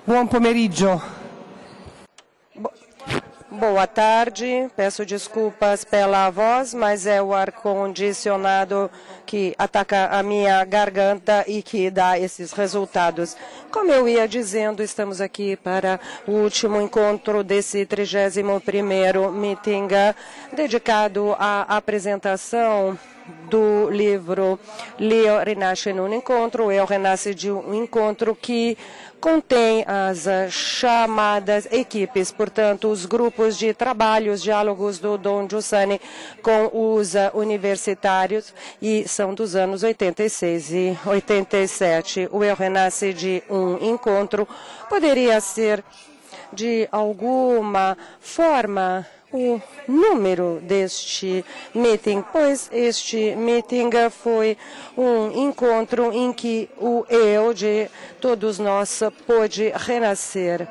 Buon pomeriggio. Boa tarde, peço desculpas pela voz, mas é o ar-condicionado que ataca a minha garganta e que dá esses resultados. Como eu ia dizendo, estamos aqui para o último encontro desse 31º meeting dedicado à apresentação do livro Leo renasce num encontro, Eu renasce de um encontro, que contém as chamadas equipes, portanto, os grupos de trabalho, os diálogos do Don Giussani com os universitários, e são dos anos 86 e 87. O Eu renasce de um encontro poderia ser, de alguma forma, o número deste meeting, pois este meeting foi um encontro em que o eu de todos nós pôde renascer.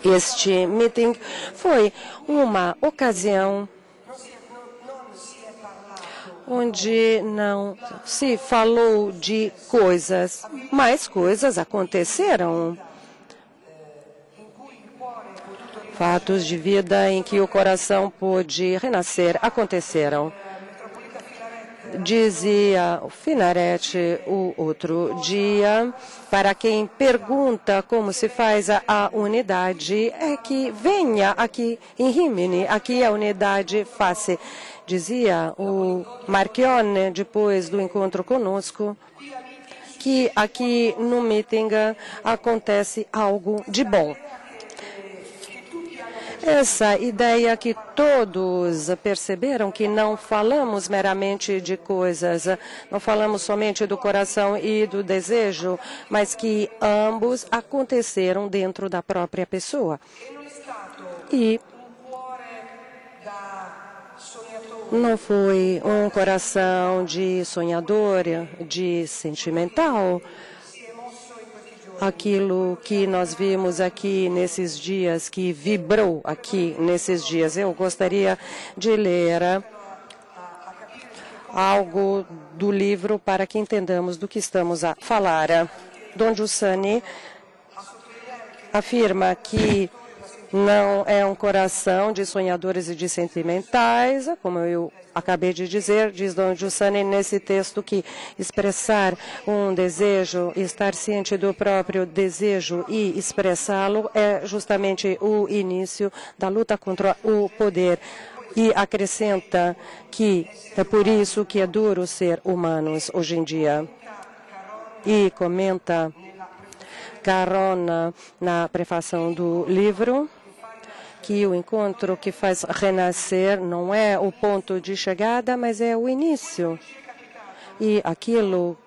Este meeting foi uma ocasião onde não se falou de coisas, mas coisas aconteceram. Fatos de vida em que o coração pôde renascer aconteceram. Dizia o Finaretti o outro dia, para quem pergunta como se faz a unidade, é que venha aqui em Rimini, aqui a unidade faz-se. Dizia o Marchione, depois do encontro conosco, que aqui no meeting acontece algo de bom. Essa ideia que todos perceberam, que não falamos meramente de coisas, não falamos somente do coração e do desejo, mas que ambos aconteceram dentro da própria pessoa. E não foi um coração de sonhador, de sentimental, aquilo que nós vimos aqui nesses dias, que vibrou aqui nesses dias. Eu gostaria de ler algo do livro para que entendamos do que estamos a falar. Don Giussani afirma que não é um coração de sonhadores e de sentimentais, como eu acabei de dizer, diz Don Giussani nesse texto, que expressar um desejo, estar ciente do próprio desejo e expressá-lo é justamente o início da luta contra o poder. E acrescenta que é por isso que é duro ser humanos hoje em dia. E comenta Carona na prefação do livro que o encontro que faz renascer não é o ponto de chegada, mas é o início. E aquilo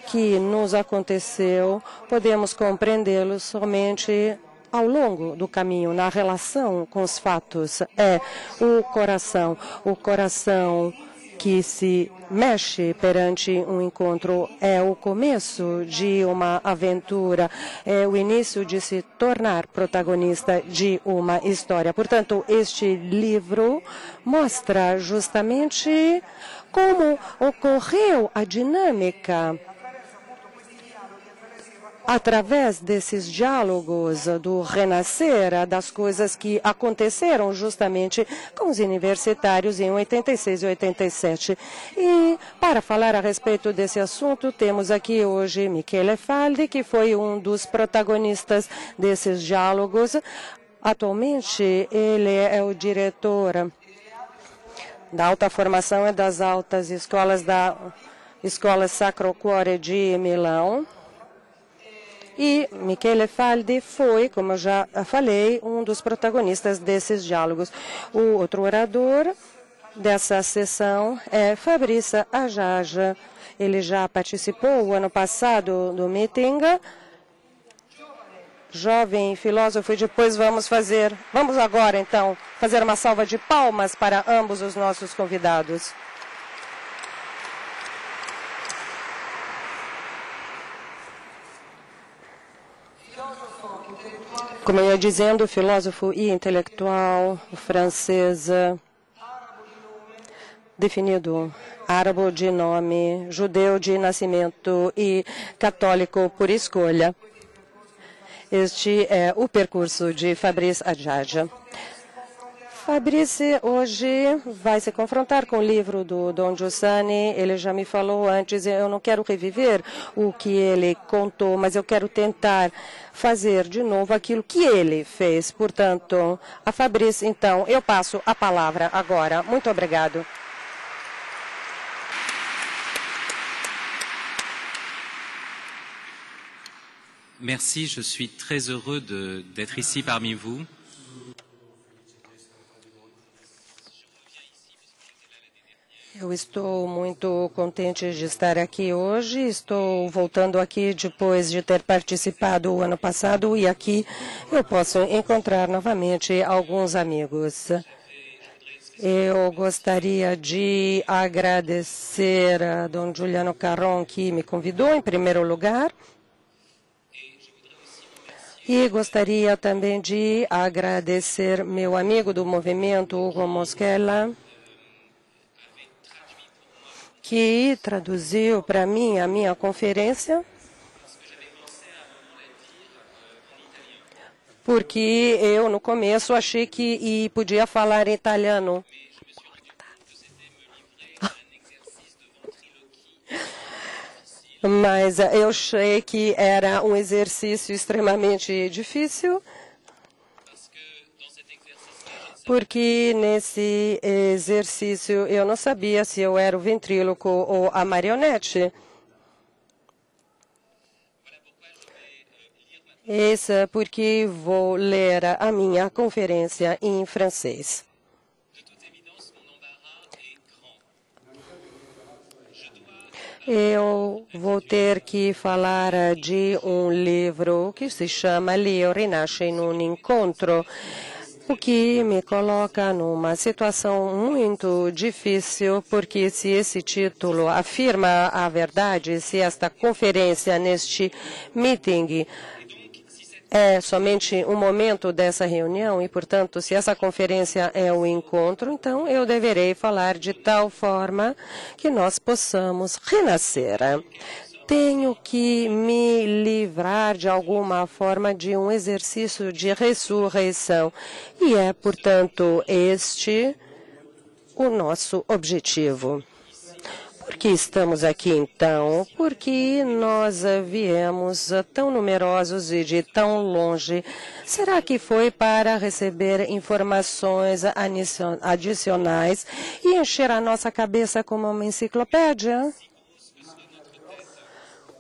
que nos aconteceu, podemos compreendê-lo somente ao longo do caminho, na relação com os fatos. É o coração que se mexe perante um encontro, é o começo de uma aventura, é o início de se tornar protagonista de uma história. Portanto, este livro mostra justamente como ocorreu a dinâmica através desses diálogos do renascer, das coisas que aconteceram justamente com os universitários em 86 e 87. E para falar a respeito desse assunto, temos aqui hoje Michele Faldi, que foi um dos protagonistas desses diálogos. Atualmente, ele é o diretor da alta formação e das altas escolas da Escola Sacro Cuore de Milão. E Michele Faldi foi, como eu já falei, um dos protagonistas desses diálogos. O outro orador dessa sessão é Fabrício Ajaja. Ele já participou o ano passado do meeting. Jovem filósofo, e depois vamos agora então fazer uma salva de palmas para ambos os nossos convidados. Como eu ia dizendo, filósofo e intelectual francês, definido árabe de nome, judeu de nascimento e católico por escolha. Este é o percurso de Fabrice Adjadja. Fabrice hoje vai se confrontar com o livro do Don Giussani. Ele já me falou antes, eu não quero reviver o que ele contou, mas eu quero tentar fazer de novo aquilo que ele fez. Portanto, a Fabrice, então, eu passo a palavra agora. Muito obrigado. Merci, je suis très heureux d'être ici parmi vous. Eu estou muito contente de estar aqui hoje. Estou voltando aqui depois de ter participado o ano passado e aqui eu posso encontrar novamente alguns amigos. Eu gostaria de agradecer a Dom Juliano Carron, que me convidou em primeiro lugar. E gostaria também de agradecer meu amigo do movimento, Hugo Mosquera, que traduziu para mim a minha conferência, porque eu, no começo, achei que podia falar italiano. Mas eu achei que era um exercício extremamente difícil, porque nesse exercício eu não sabia se eu era o ventríloco ou a marionete. Isso é porque vou ler a minha conferência em francês. Eu vou ter que falar de um livro que se chama Leo Rinasce in un Incontro, o que me coloca numa situação muito difícil, porque se esse título afirma a verdade, se esta conferência neste meeting é somente um momento dessa reunião e, portanto, se essa conferência é o encontro, então eu deverei falar de tal forma que nós possamos renascer. Tenho que me livrar de alguma forma de um exercício de ressurreição. E é, portanto, este o nosso objetivo. Por que estamos aqui, então? Porque nós viemos tão numerosos e de tão longe. Será que foi para receber informações adicionais e encher a nossa cabeça como uma enciclopédia?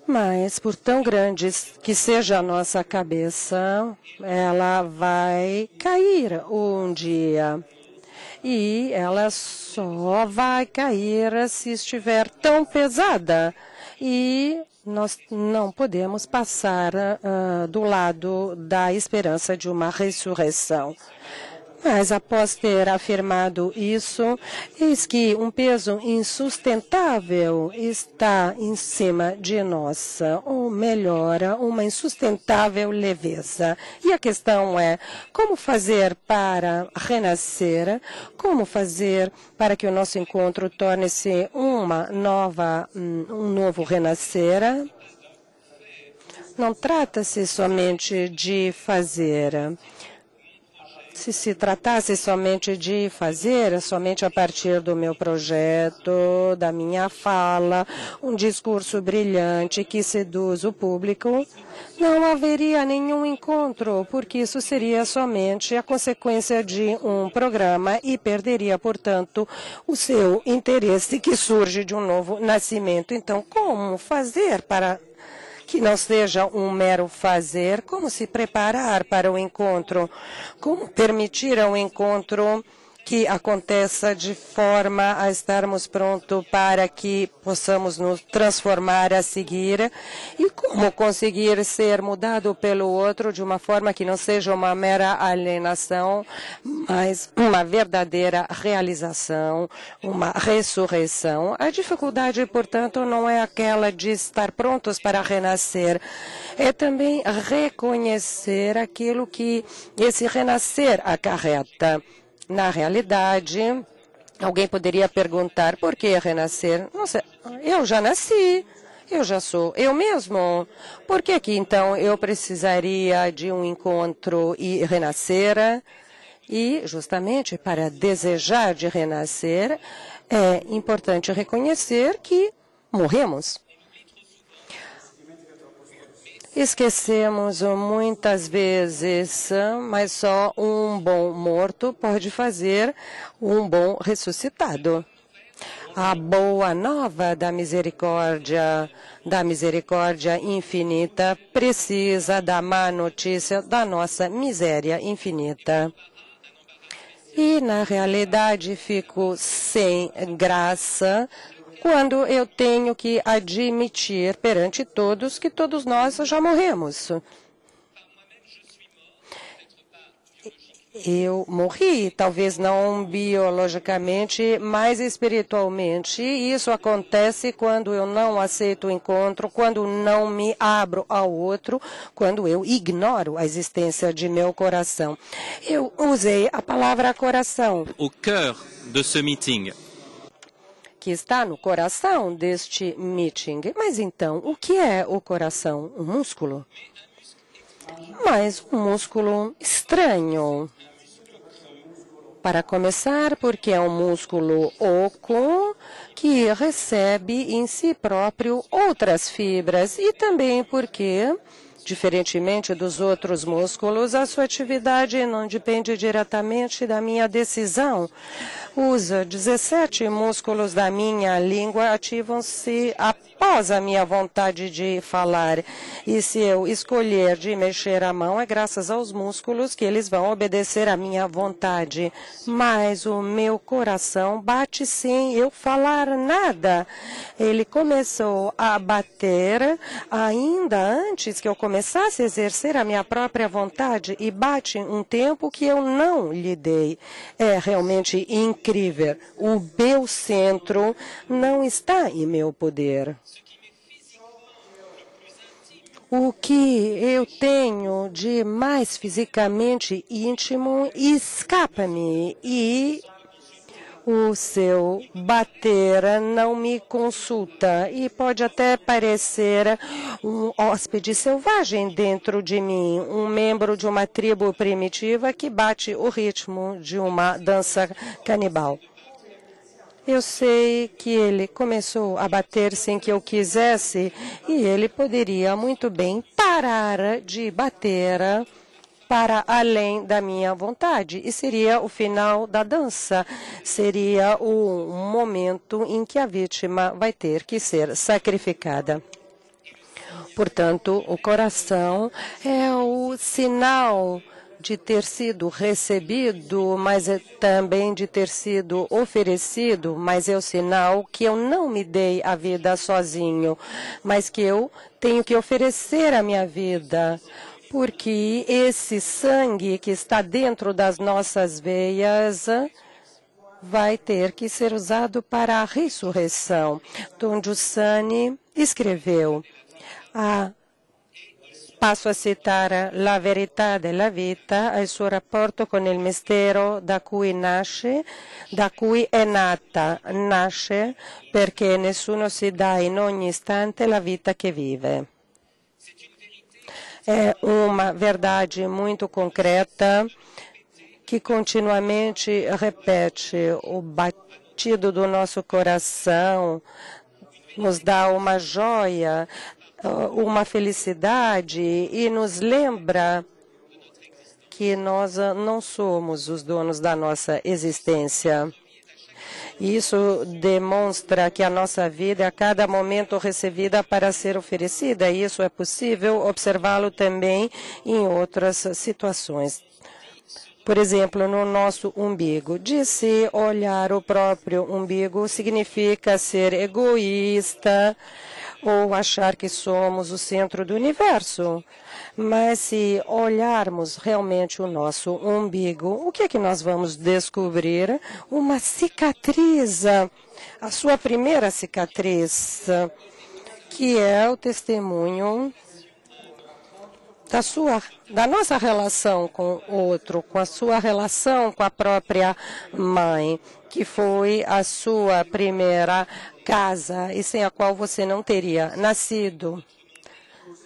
Mas, por tão grande que seja a nossa cabeça, ela vai cair um dia. E ela só vai cair se estiver tão pesada. E nós não podemos passar do lado da esperança de uma ressurreição. Mas, após ter afirmado isso, eis que um peso insustentável está em cima de nós, ou melhor, uma insustentável leveza. E a questão é, como fazer para renascer? Como fazer para que o nosso encontro torne-se um novo renascer? Não trata-se somente de fazer. Se tratasse somente de fazer, somente a partir do meu projeto, da minha fala, um discurso brilhante que seduz o público, não haveria nenhum encontro, porque isso seria somente a consequência de um programa e perderia, portanto, o seu interesse que surge de um novo nascimento. Então, como fazer para que não seja um mero fazer? Como se preparar para o encontro? Como permitir ao encontro que aconteça de forma a estarmos prontos para que possamos nos transformar a seguir? E como conseguir ser mudado pelo outro de uma forma que não seja uma mera alienação, mas uma verdadeira realização, uma ressurreição? A dificuldade, portanto, não é aquela de estar prontos para renascer, é também reconhecer aquilo que esse renascer acarreta. Na realidade, Alguém poderia perguntar, por que renascer? Não sei, eu já nasci, eu já sou eu mesmo. Por que então eu precisaria de um encontro e renascer? E, justamente, para desejar de renascer, é importante reconhecer que morremos. Esquecemos muitas vezes, mas só um bom morto pode fazer um bom ressuscitado. A boa nova da misericórdia infinita, precisa da má notícia da nossa miséria infinita. E, na realidade, fico sem graça quando eu tenho que admitir perante todos que todos nós já morremos. Eu morri, talvez não biologicamente, mas espiritualmente. E isso acontece quando eu não aceito o encontro, quando não me abro ao outro, quando eu ignoro a existência de meu coração. Eu usei a palavra coração. Au cœur de ce meeting. Que está no coração deste meeting. Mas então, o que é o coração? Um músculo? Mas um músculo estranho. Para começar, porque é um músculo oco que recebe em si próprio outras fibras e também porque, diferentemente dos outros músculos, a sua atividade não depende diretamente da minha decisão. Os 17 músculos da minha língua ativam-se após a minha vontade de falar. E se eu escolher de mexer a mão, é graças aos músculos que eles vão obedecer à minha vontade. Mas o meu coração bate sem eu falar nada. Ele começou a bater ainda antes que eu começasse a exercer a minha própria vontade e bate um tempo que eu não lhe dei. É realmente incrível. O meu centro não está em meu poder. O que eu tenho de mais fisicamente íntimo escapa-me e o seu bater não me consulta e pode até parecer um hóspede selvagem dentro de mim, um membro de uma tribo primitiva que bate o ritmo de uma dança canibal. Eu sei que ele começou a bater sem que eu quisesse e ele poderia muito bem parar de bater para além da minha vontade. E seria o final da dança, seria o momento em que a vítima vai ter que ser sacrificada. Portanto, o coração é o sinal de ter sido recebido, mas também de ter sido oferecido, mas é o sinal que eu não me dei a vida sozinho, mas que eu tenho que oferecer a minha vida. Porque esse sangue que está dentro das nossas veias vai ter que ser usado para a ressurreição. Don Giussani escreveu, passo a citar, la verità della vita è il suo rapporto con il mistero da cui nasce, da cui è nata. Nasce perché nessuno si dà in ogni istante la vita che vive. É uma verdade muito concreta que continuamente repete. O batido do nosso coração nos dá uma joia, uma felicidade e nos lembra que nós não somos os donos da nossa existência. Isso demonstra que a nossa vida é a cada momento recebida para ser oferecida. E isso é possível observá-lo também em outras situações. Por exemplo, no nosso umbigo. De se olhar o próprio umbigo significa ser egoísta ou achar que somos o centro do universo. Mas se olharmos realmente o nosso umbigo, o que é que nós vamos descobrir? Uma cicatriz, a sua primeira cicatriz, que é o testemunho da nossa relação com o outro, com a sua relação com a própria mãe, que foi a sua primeira casa e sem a qual você não teria nascido.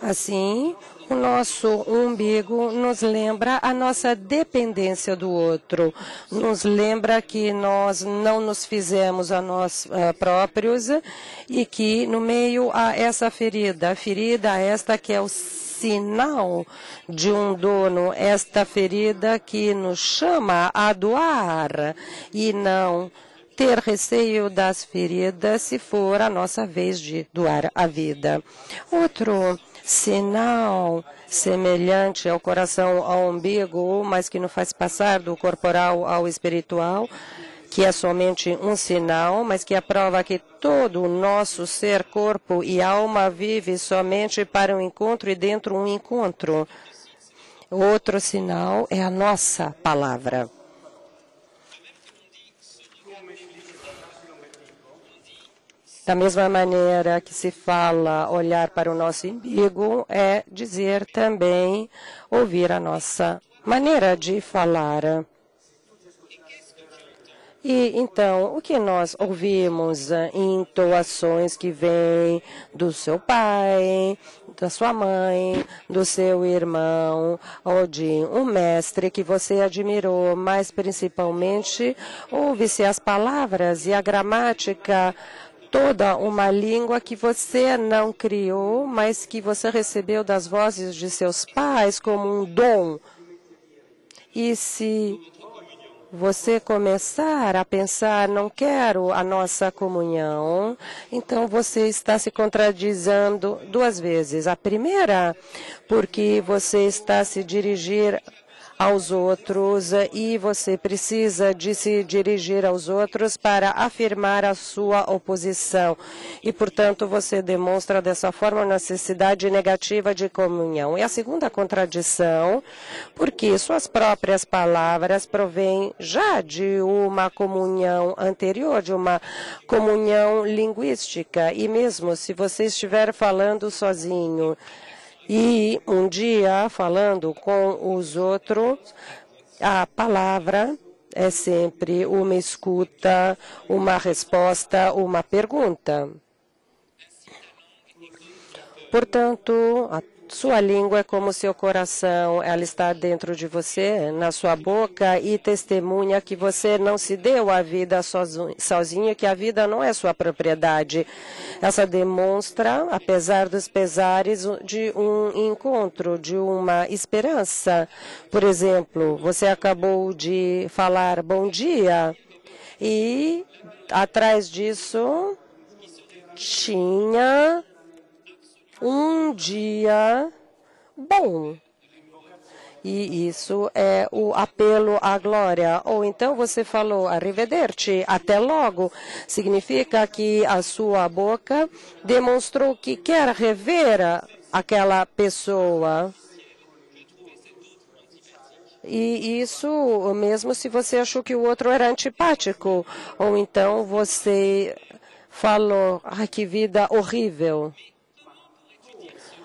Assim, o nosso umbigo nos lembra a nossa dependência do outro, nos lembra que nós não nos fizemos a nós próprios e que no meio a essa ferida esta que é o sinal de um dono, esta ferida que nos chama a doar e não ter receio das feridas se for a nossa vez de doar a vida. Outro sinal semelhante ao coração ao umbigo, mas que nos faz passar do corporal ao espiritual, que é somente um sinal, mas que é a prova que todo o nosso ser, corpo e alma vive somente para um encontro e dentro um encontro. Outro sinal é a nossa palavra. Da mesma maneira que se fala olhar para o nosso umbigo, é dizer também ouvir a nossa maneira de falar. E então, o que nós ouvimos em entoações que vêm do seu pai, da sua mãe, do seu irmão, ou de um mestre que você admirou, mas principalmente ouve-se as palavras e a gramática, toda uma língua que você não criou, mas que você recebeu das vozes de seus pais como um dom. E se você começar a pensar, não quero a nossa comunhão, então você está se contradizendo duas vezes. A primeira, porque você está se dirigindo aos outros e você precisa de se dirigir aos outros para afirmar a sua oposição. E, portanto, você demonstra dessa forma a necessidade negativa de comunhão. E a segunda contradição, porque suas próprias palavras provêm já de uma comunhão anterior, de uma comunhão linguística. E mesmo se você estiver falando sozinho, e um dia, falando com os outros, a palavra é sempre uma escuta, uma resposta, uma pergunta. Portanto, a sua língua é como seu coração, ela está dentro de você, na sua boca, e testemunha que você não se deu a vida sozinho, que a vida não é sua propriedade. Essa demonstra, apesar dos pesares, de um encontro, de uma esperança. Por exemplo, você acabou de falar bom dia e atrás disso tinha um dia bom. E isso é o apelo à glória. Ou então você falou arrivederci, até logo. Significa que a sua boca demonstrou que quer rever aquela pessoa. E isso mesmo se você achou que o outro era antipático. Ou então você falou, ai, que vida horrível.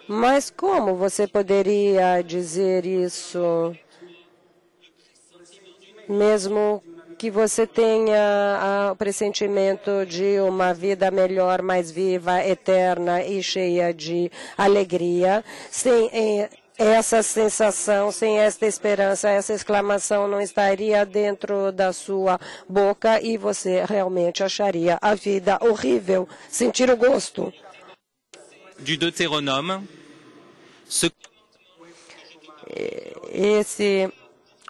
Mas como você poderia dizer isso, mesmo que você tenha o pressentimento de uma vida melhor, mais viva, eterna e cheia de alegria, sem essa sensação, sem esta esperança, essa exclamação não estaria dentro da sua boca e você realmente acharia a vida horrível, sentir o gosto. Du Deutéronome, esse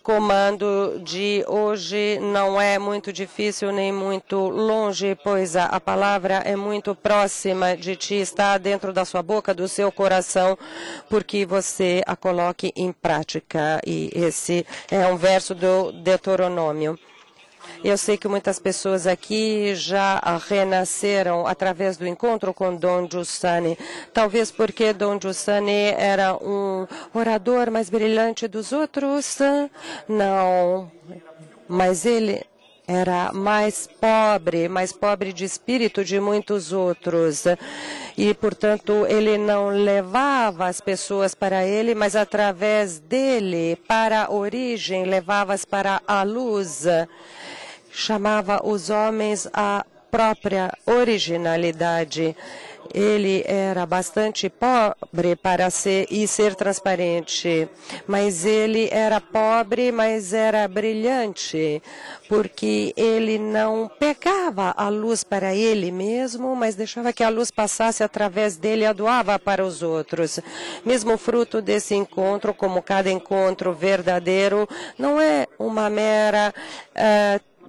comando de hoje não é muito difícil nem muito longe, pois a palavra é muito próxima de ti, está dentro da sua boca, do seu coração, porque você a coloque em prática. E esse é um verso do Deuteronômio. Eu sei que muitas pessoas aqui já renasceram através do encontro com Dom Giussani. Talvez porque Dom Giussani era um orador mais brilhante dos outros. Não, mas ele era mais pobre de espírito de muitos outros. E, portanto, ele não levava as pessoas para ele, mas através dele, para a origem, levava-as para a luz. Chamava os homens à própria originalidade. Ele era bastante pobre para ser transparente, mas ele era pobre, mas era brilhante, porque ele não pegava a luz para ele mesmo, mas deixava que a luz passasse através dele e a doava para os outros. Mesmo fruto desse encontro, como cada encontro verdadeiro, não é uma mera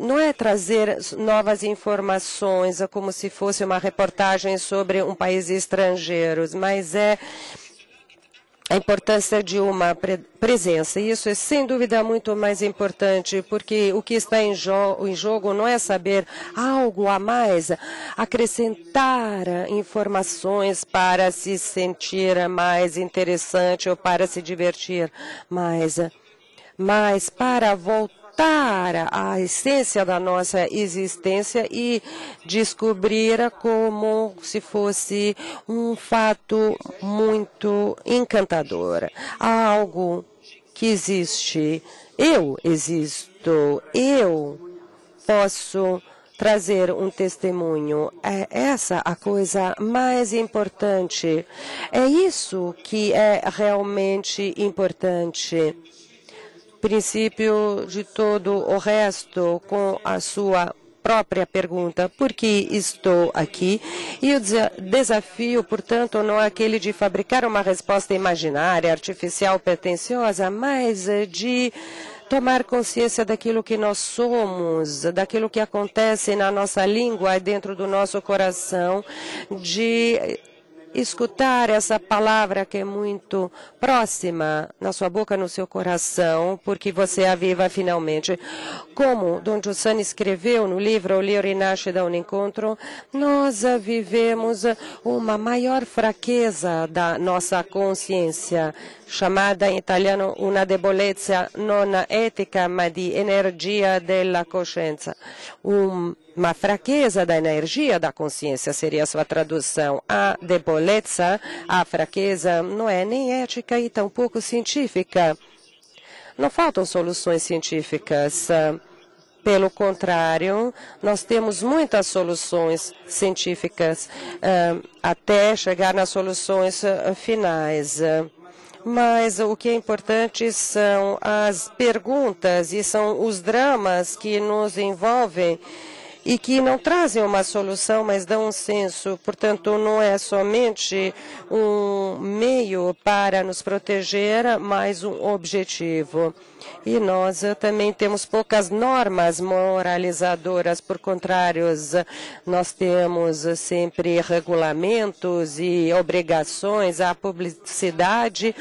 não é trazer novas informações como se fosse uma reportagem sobre um país estrangeiro, mas é a importância de uma presença. E isso é, sem dúvida, muito mais importante, porque o que está em jogo não é saber algo a mais, acrescentar informações para se sentir mais interessante ou para se divertir mais, mas para voltar à essência da nossa existência e descobrir como se fosse um fato muito encantador. Algo que existe. Eu existo. Eu posso trazer um testemunho. É essa a coisa mais importante. É isso que é realmente importante. Princípio de todo o resto, com a sua própria pergunta, por que estou aqui? E o desafio, portanto, não é aquele de fabricar uma resposta imaginária, artificial, pretensiosa, mas de tomar consciência daquilo que nós somos, daquilo que acontece na nossa língua, dentro do nosso coração, de escutar essa palavra que é muito próxima na sua boca, no seu coração, porque você a viva finalmente. Como Dom Giussani escreveu no livro O Lio Rinasce da un Incontro, nós vivemos uma maior fraqueza da nossa consciência, chamada em italiano una debolezza non etica, ma di energia della coscienza. Uma fraqueza da energia da consciência seria a sua tradução. A debolezza, a fraqueza, não é nem ética e tampouco científica. Não faltam soluções científicas. Pelo contrário, nós temos muitas soluções científicas até chegar nas soluções finais. Mas o que é importante são as perguntas e são os dramas que nos envolvem e que não trazem uma solução, mas dão um senso. Portanto, não é somente um meio para nos proteger, mas um objetivo. E nós também temos poucas normas moralizadoras, por contrário, nós temos sempre regulamentos e obrigações, a publicidade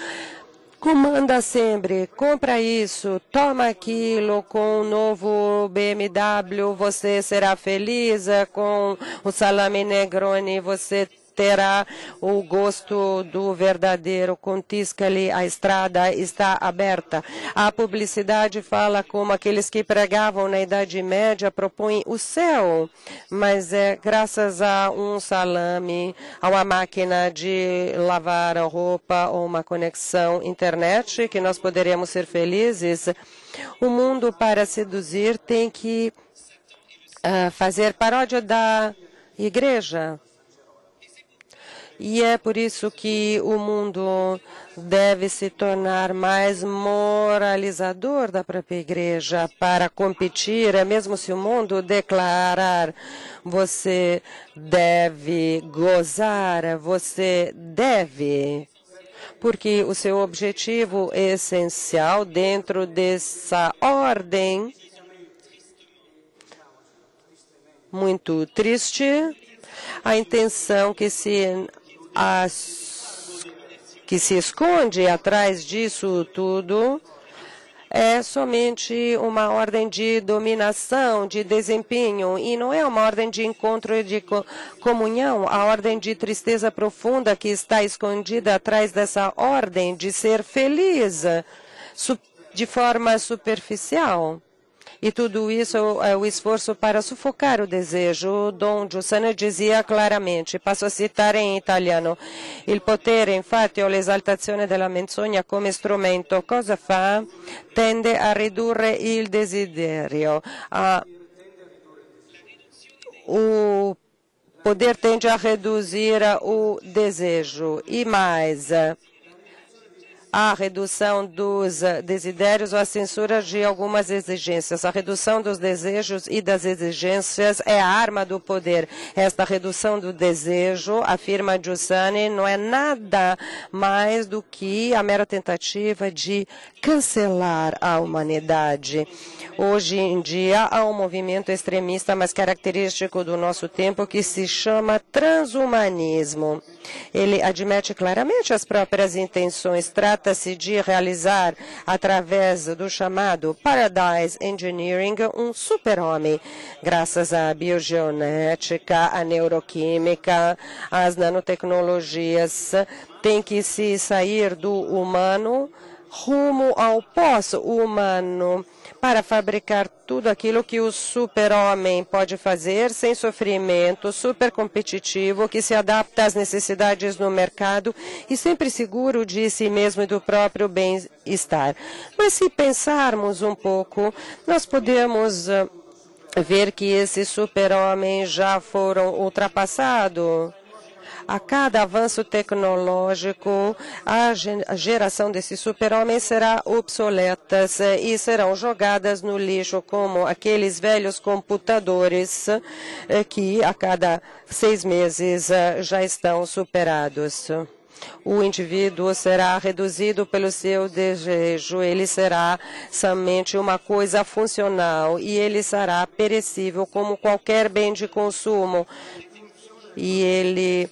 comanda sempre, compra isso, toma aquilo, com o novo BMW você será feliz, com o salame Negroni você terá o gosto do verdadeiro, contisca-lhe, a estrada está aberta. A publicidade fala como aqueles que pregavam na Idade Média propõem o céu, mas é graças a um salame, a uma máquina de lavar a roupa ou uma conexão internet que nós poderemos ser felizes. O mundo, para seduzir, tem que fazer paródia da igreja. E é por isso que o mundo deve se tornar mais moralizador da própria igreja para competir, mesmo se o mundo declarar você deve gozar, você deve, porque o seu objetivo essencial dentro dessa ordem muito triste, a intenção que se esconde atrás disso tudo é somente uma ordem de dominação, de desempenho, e não é uma ordem de encontro e de comunhão, a ordem de tristeza profunda que está escondida atrás dessa ordem de ser feliz de forma superficial. E tudo isso é o esforço para sufocar o desejo. Dom Giussano dizia claramente, passo a citare in italiano, il potere infatti o l'esaltazione della menzogna come strumento cosa fa? Tende a ridurre il desiderio. O poder tende a reduzir o desejo. E mais, a redução dos desidérios ou a censura de algumas exigências. A redução dos desejos e das exigências é a arma do poder. Esta redução do desejo, afirma Giussani, não é nada mais do que a mera tentativa de cancelar a humanidade. Hoje em dia, há um movimento extremista mais característico do nosso tempo que se chama transhumanismo. Ele admite claramente as próprias intenções. Trata-se de realizar, através do chamado Paradise Engineering, um super-homem, graças à biogenética, à neuroquímica, às nanotecnologias. Tem que se sair do humano rumo ao pós-humano, para fabricar tudo aquilo que o super-homem pode fazer sem sofrimento, super competitivo, que se adapta às necessidades no mercado e sempre seguro de si mesmo e do próprio bem-estar. Mas se pensarmos um pouco, nós podemos ver que esses super-homens já foram ultrapassados. A cada avanço tecnológico, a geração desses super-homens será obsoleta e serão jogadas no lixo, como aqueles velhos computadores que a cada 6 meses já estão superados. O indivíduo será reduzido pelo seu desejo, ele será somente uma coisa funcional e ele será perecível como qualquer bem de consumo. E ele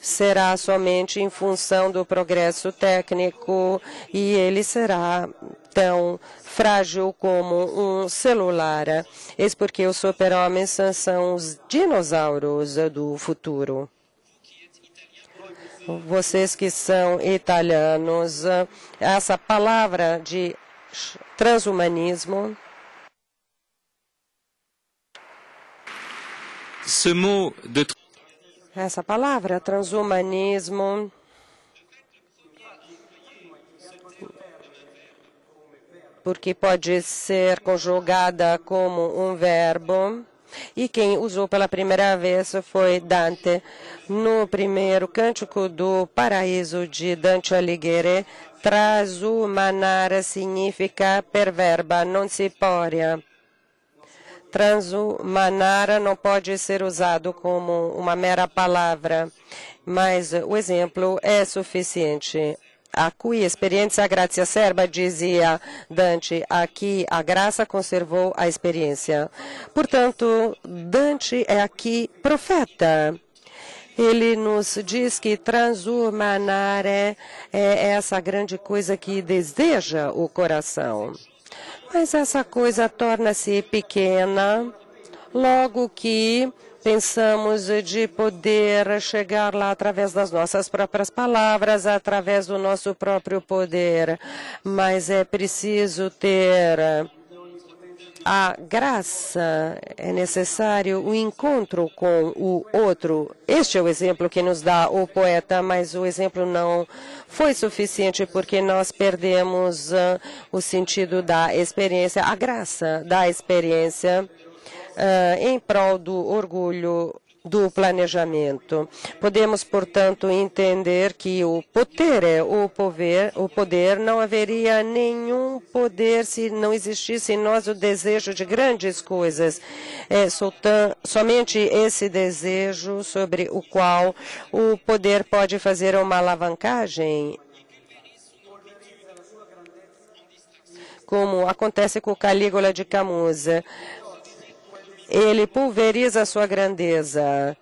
será somente em função do progresso técnico e ele será tão frágil como um celular. Eis porque os super-homens são os dinossauros do futuro. Vocês que são italianos, essa palavra de transhumanismo, ce mot de essa palavra, transhumanismo, porque pode ser conjugada como um verbo, e quem usou pela primeira vez foi Dante. No primeiro cântico do Paraíso de Dante Alighieri, transhumanare significa per verba, non si poria. Transhumanare não pode ser usado como uma mera palavra, mas o exemplo é suficiente. A cui experiência gratia serba, dizia Dante, aqui a graça conservou a experiência. Portanto, Dante é aqui profeta. Ele nos diz que transhumanare é essa grande coisa que deseja o coração. Mas essa coisa torna-se pequena logo que pensamos de poder chegar lá através das nossas próprias palavras, através do nosso próprio poder. Mas é preciso ter a graça, é necessário o encontro com o outro. Este é o exemplo que nos dá o poeta, mas o exemplo não foi suficiente porque nós perdemos o sentido da experiência, a graça da experiência em prol do orgulho do planejamento. Podemos, portanto, entender que o poder não haveria nenhum poder se não existisse em nós o desejo de grandes coisas. É somente esse desejo sobre o qual o poder pode fazer uma alavancagem, como acontece com Calígula de Camus. Ele pulveriza a sua grandeza.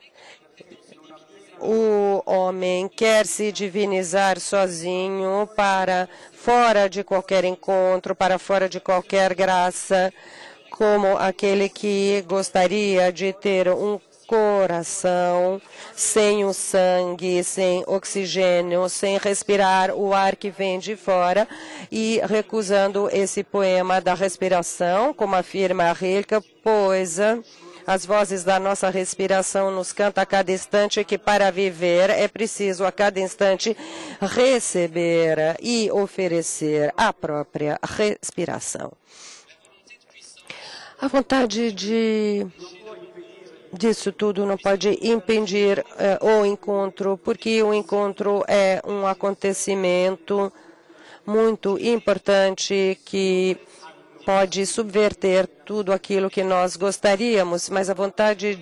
O homem quer se divinizar sozinho para fora de qualquer encontro, para fora de qualquer graça, como aquele que gostaria de ter um coração, sem o sangue, sem oxigênio, sem respirar o ar que vem de fora e recusando esse poema da respiração, como afirma Rilke, pois as vozes da nossa respiração nos cantam a cada instante que para viver é preciso a cada instante receber e oferecer a própria respiração. A vontade disso tudo não pode impedir o encontro, porque o encontro é um acontecimento muito importante que pode subverter tudo aquilo que nós gostaríamos, mas a vontade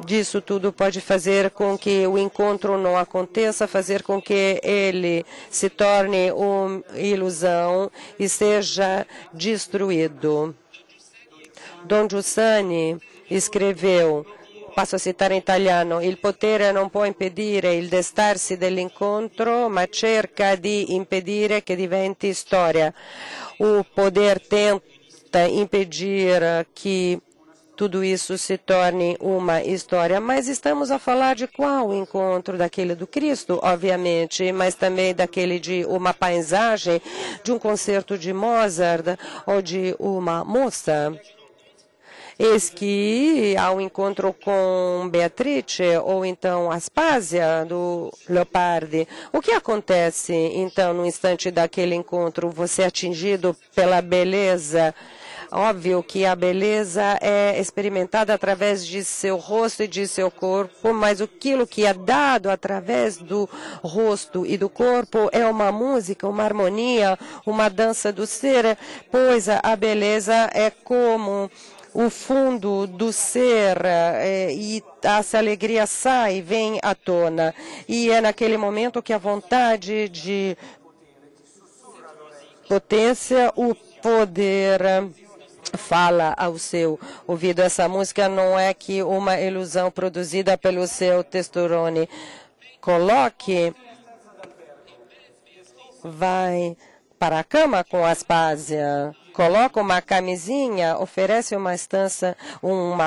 disso tudo pode fazer com que o encontro não aconteça, fazer com que ele se torne uma ilusão e seja destruído. Don Giussani escreveu, passo a citar em italiano, il potere non può impedire il destarsi dell'incontro, ma cerca di impedire che diventi storia. O poder tenta impedir que tudo isso se torne uma história, mas estamos a falar de qual encontro? Daquele do Cristo, obviamente, mas também daquele de uma paisagem, de um concerto de Mozart ou de uma moça. Eis que há um encontro com Beatrice ou então Aspásia do Leopardi. O que acontece então no instante daquele encontro? Você é atingido pela beleza. Óbvio que a beleza é experimentada através de seu rosto e de seu corpo, mas aquilo que é dado através do rosto e do corpo é uma música, uma harmonia, uma dança do ser, pois a beleza é como o fundo do ser e essa alegria sai, vem à tona. E é naquele momento que a vontade de potência, o poder fala ao seu ouvido. Essa música não é que uma ilusão produzida pelo seu testosterone. Coloque, vai para a cama com Aspásia. Coloca uma camisinha, oferece uma estância, um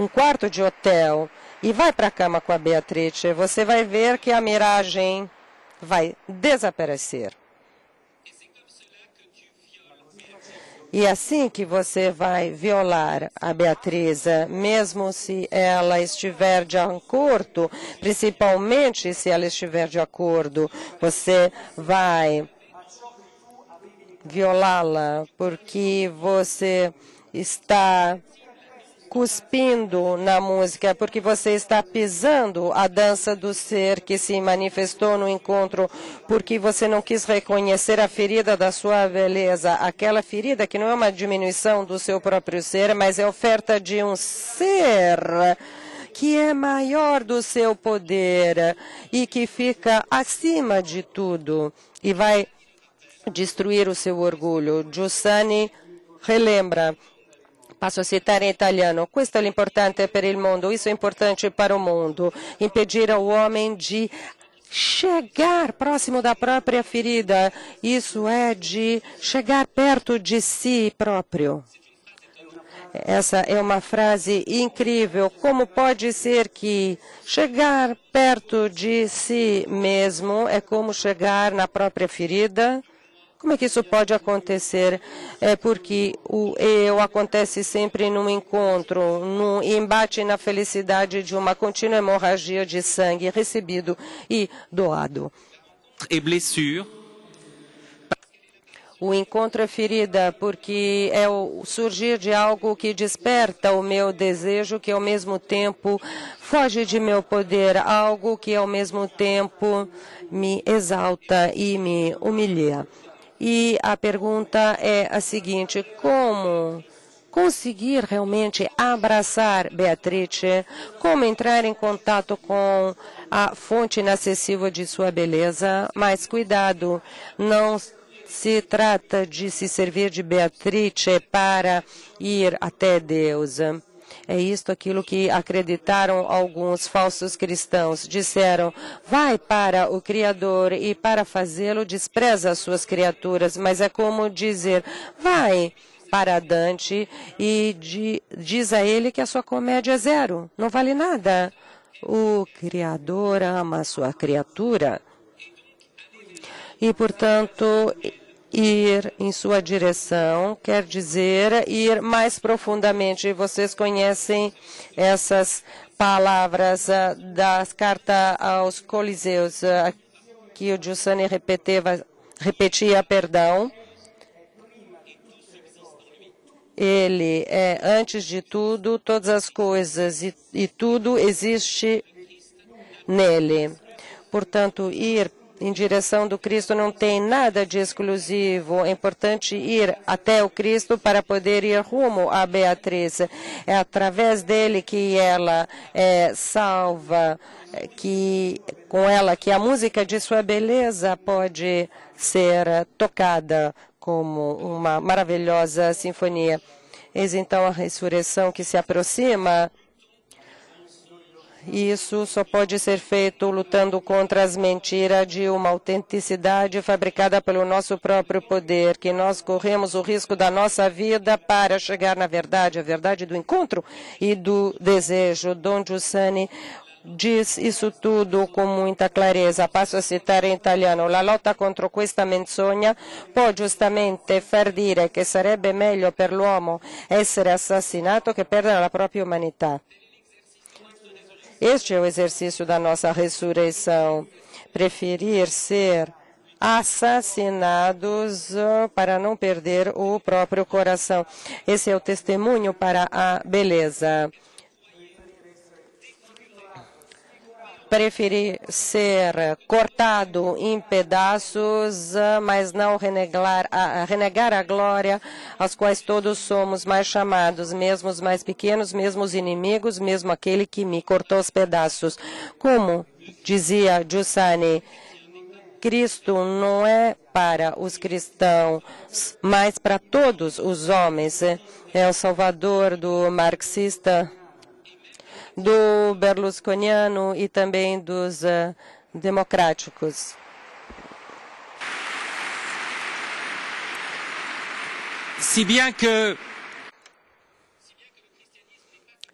quarto de hotel e vai para a cama com a Beatrice. Você vai ver que a miragem vai desaparecer. E assim que você vai violar a Beatriz, mesmo se ela estiver de acordo, principalmente se ela estiver de acordo, você vai violá-la, porque você está cuspindo na música, porque você está pisando a dança do ser que se manifestou no encontro, porque você não quis reconhecer a ferida da sua beleza, aquela ferida que não é uma diminuição do seu próprio ser, mas é oferta de um ser que é maior do seu poder e que fica acima de tudo e vai destruir o seu orgulho. Giussani relembra, passo a citar em italiano, questo è l'importante per il mondo, isso é importante para o mundo, impedir ao homem de chegar próximo da própria ferida, isso é de chegar perto de si próprio. Essa é uma frase incrível. Como pode ser que chegar perto de si mesmo é como chegar na própria ferida? Como é que isso pode acontecer? É porque o eu acontece sempre num encontro, num embate na felicidade de uma contínua hemorragia de sangue recebido e doado. Et blessure. O encontro é ferida porque é o surgir de algo que desperta o meu desejo, que ao mesmo tempo foge de meu poder, algo que ao mesmo tempo me exalta e me humilha. E a pergunta é a seguinte: como conseguir realmente abraçar Beatrice? Como entrar em contato com a fonte inacessível de sua beleza? Mas cuidado, não se trata de se servir de Beatrice para ir até Deus. É isto aquilo que acreditaram alguns falsos cristãos. Disseram, vai para o Criador e para fazê-lo despreza as suas criaturas. Mas é como dizer, vai para Dante e diz a ele que a sua comédia é zero, não vale nada. O Criador ama a sua criatura e, portanto, ir em sua direção quer dizer ir mais profundamente. Vocês conhecem essas palavras da carta aos Coliseus, que o Giussani repetia, perdão. Ele é, antes de tudo, todas as coisas e tudo existe nele. Portanto, ir em direção do Cristo não tem nada de exclusivo. É importante ir até o Cristo para poder ir rumo a Beatriz. É através dele que ela é salva, que com ela que a música de sua beleza pode ser tocada como uma maravilhosa sinfonia. Eis então a ressurreição que se aproxima. Isso só pode ser feito lutando contra as mentiras de uma autenticidade fabricada pelo nosso próprio poder, que nós corremos o risco da nossa vida para chegar na verdade, a verdade do encontro e do desejo. Don Giussani diz isso tudo com muita clarezza. Passo a citare in italiano. La lotta contro questa menzogna può giustamente far dire che sarebbe meglio per l'uomo essere assassinato che perdere la propria umanità. Este é o exercício da nossa ressurreição. Preferir ser assassinados para não perder o próprio coração. Esse é o testemunho para a beleza. Preferir ser cortado em pedaços, mas não renegar a glória aos quais todos somos mais chamados, mesmo os mais pequenos, mesmo os inimigos, mesmo aquele que me cortou os pedaços. Como dizia Giussani, Cristo não é para os cristãos, mas para todos os homens. É o salvador do marxista, do berlusconiano e também dos democráticos. Si bien que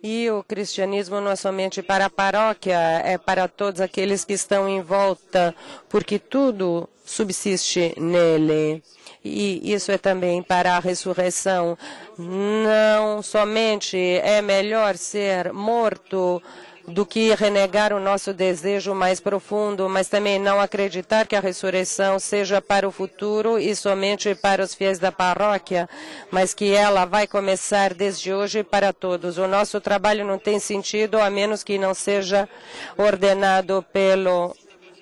E o cristianismo não é somente para a paróquia, é para todos aqueles que estão em volta, porque tudo subsiste nele. E isso é também para a ressurreição. Não somente é melhor ser morto do que renegar o nosso desejo mais profundo, mas também não acreditar que a ressurreição seja para o futuro e somente para os fiéis da paróquia, mas que ela vai começar desde hoje para todos. O nosso trabalho não tem sentido a menos que não seja ordenado pelo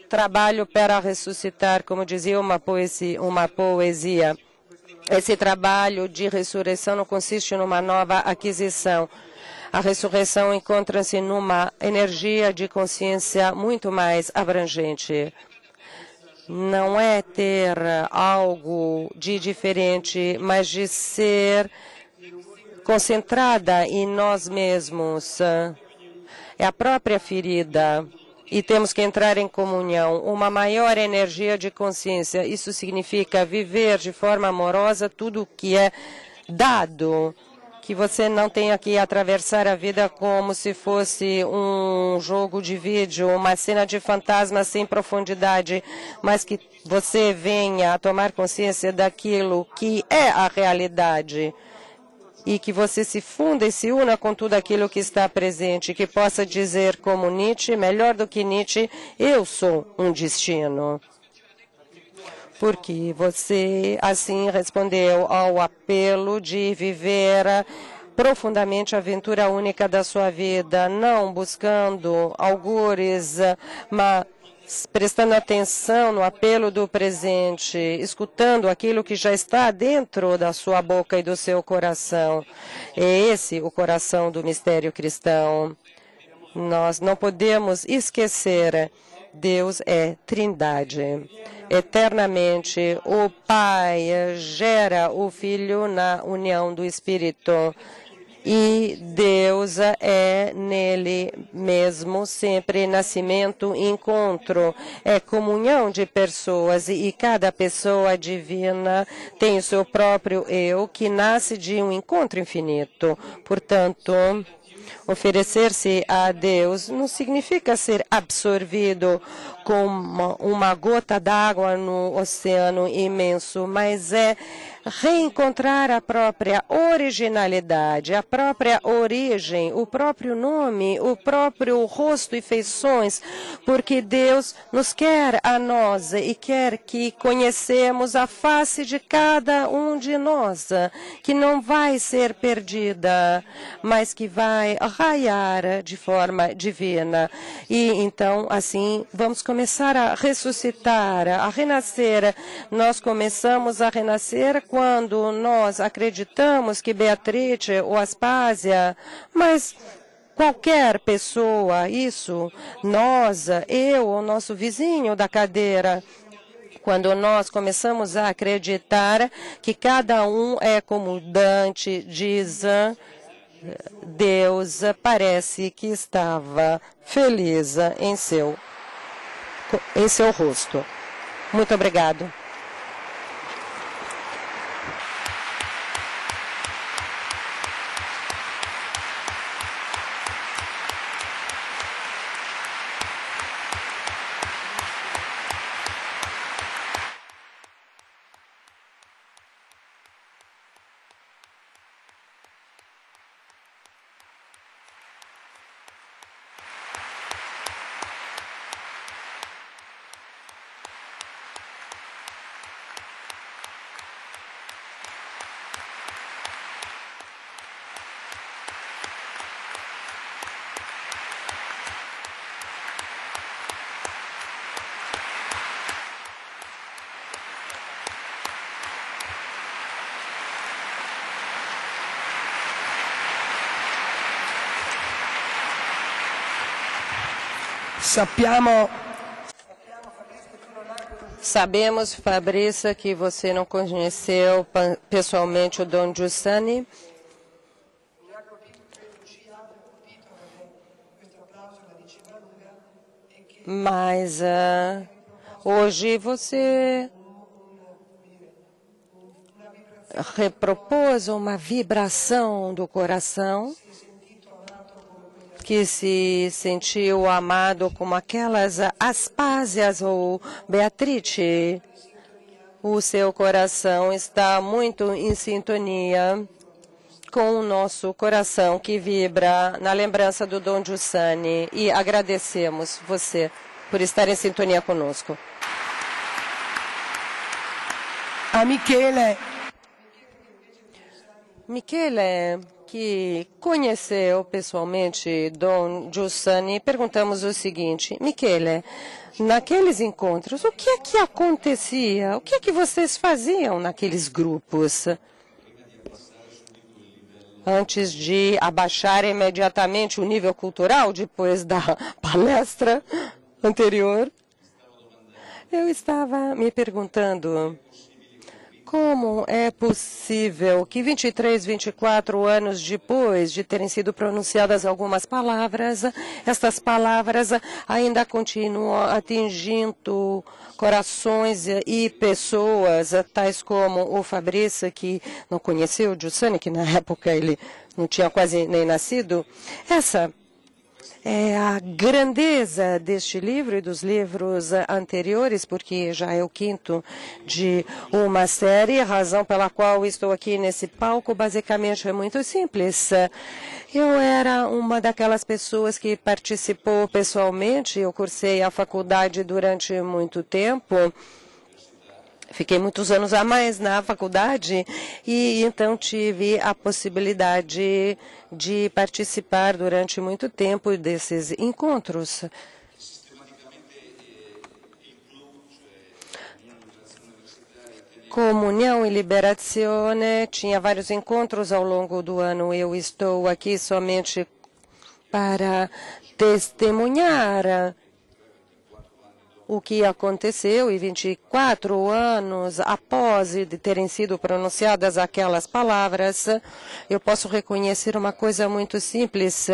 trabalho para ressuscitar, como dizia uma poesia. Esse trabalho de ressurreição não consiste numa nova aquisição. A ressurreição encontra-se numa energia de consciência muito mais abrangente. Não é ter algo de diferente, mas de ser concentrada em nós mesmos. É a própria ferida. E temos que entrar em comunhão, uma maior energia de consciência. Isso significa viver de forma amorosa tudo o que é dado, que você não tenha que atravessar a vida como se fosse um jogo de vídeo, uma cena de fantasma sem profundidade, mas que você venha a tomar consciência daquilo que é a realidade. E que você se funda e se una com tudo aquilo que está presente, que possa dizer como Nietzsche, melhor do que Nietzsche, eu sou um destino. Porque você assim respondeu ao apelo de viver profundamente a aventura única da sua vida, não buscando algures, mas prestando atenção no apelo do presente, escutando aquilo que já está dentro da sua boca e do seu coração. É esse o coração do mistério cristão. Nós não podemos esquecer, Deus é Trindade. Eternamente, o Pai gera o Filho na união do Espírito. E Deus é nele mesmo sempre nascimento e encontro. É comunhão de pessoas e cada pessoa divina tem o seu próprio eu que nasce de um encontro infinito. Portanto, oferecer-se a Deus não significa ser absorvido como uma gota d'água no oceano imenso, mas é reencontrar a própria originalidade, a própria origem, o próprio nome, o próprio rosto e feições, porque Deus nos quer a nós e quer que conhecemos a face de cada um de nós, que não vai ser perdida, mas que vai raiar de forma divina. E então, assim, vamos começar a ressuscitar, a renascer. Nós começamos a renascer quando nós acreditamos que Beatrice ou Aspásia, mas qualquer pessoa, isso, nós, eu ou nosso vizinho da cadeira, quando nós começamos a acreditar que cada um é como Dante diz, Deus parece que estava feliz em seu rosto. Muito obrigado. Sabemos, Fabrícia, que você não conheceu pessoalmente o Don Giussani, mas hoje você repropôs uma vibração do coração que se sentiu amado como aquelas Aspásias ou Beatrice. O seu coração está muito em sintonia com o nosso coração que vibra na lembrança do Don Giussani e agradecemos você por estar em sintonia conosco. A Michele, que conheceu pessoalmente Don Giussani, perguntamos o seguinte: Michele, naqueles encontros, o que é que acontecia? O que é que vocês faziam naqueles grupos? Antes de abaixar imediatamente o nível cultural, depois da palestra anterior, eu estava me perguntando como é possível que 23, 24 anos depois de terem sido pronunciadas algumas palavras, estas palavras ainda continuam atingindo corações e pessoas, tais como o Fabrício, que não conheceu o Giussani, que na época ele não tinha quase nem nascido. Essa é a grandeza deste livro e dos livros anteriores, porque já é o quinto de uma série. A razão pela qual estou aqui nesse palco basicamente é muito simples. Eu era uma daquelas pessoas que participou pessoalmente, eu cursei a faculdade durante muito tempo. Fiquei muitos anos a mais na faculdade e então tive a possibilidade de participar durante muito tempo desses encontros. Comunhão e Liberazione tinha vários encontros ao longo do ano. Eu estou aqui somente para testemunhar o que aconteceu e 24 anos após de terem sido pronunciadas aquelas palavras, eu posso reconhecer uma coisa muito simples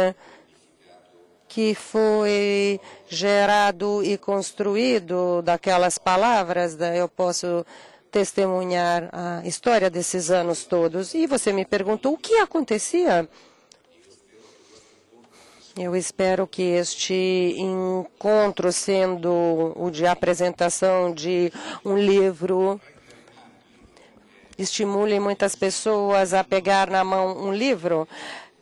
que foi gerado e construído daquelas palavras. Eu posso testemunhar a história desses anos todos. E você me perguntou o que acontecia. Eu espero que este encontro, sendo o de apresentação de um livro, estimule muitas pessoas a pegar na mão um livro.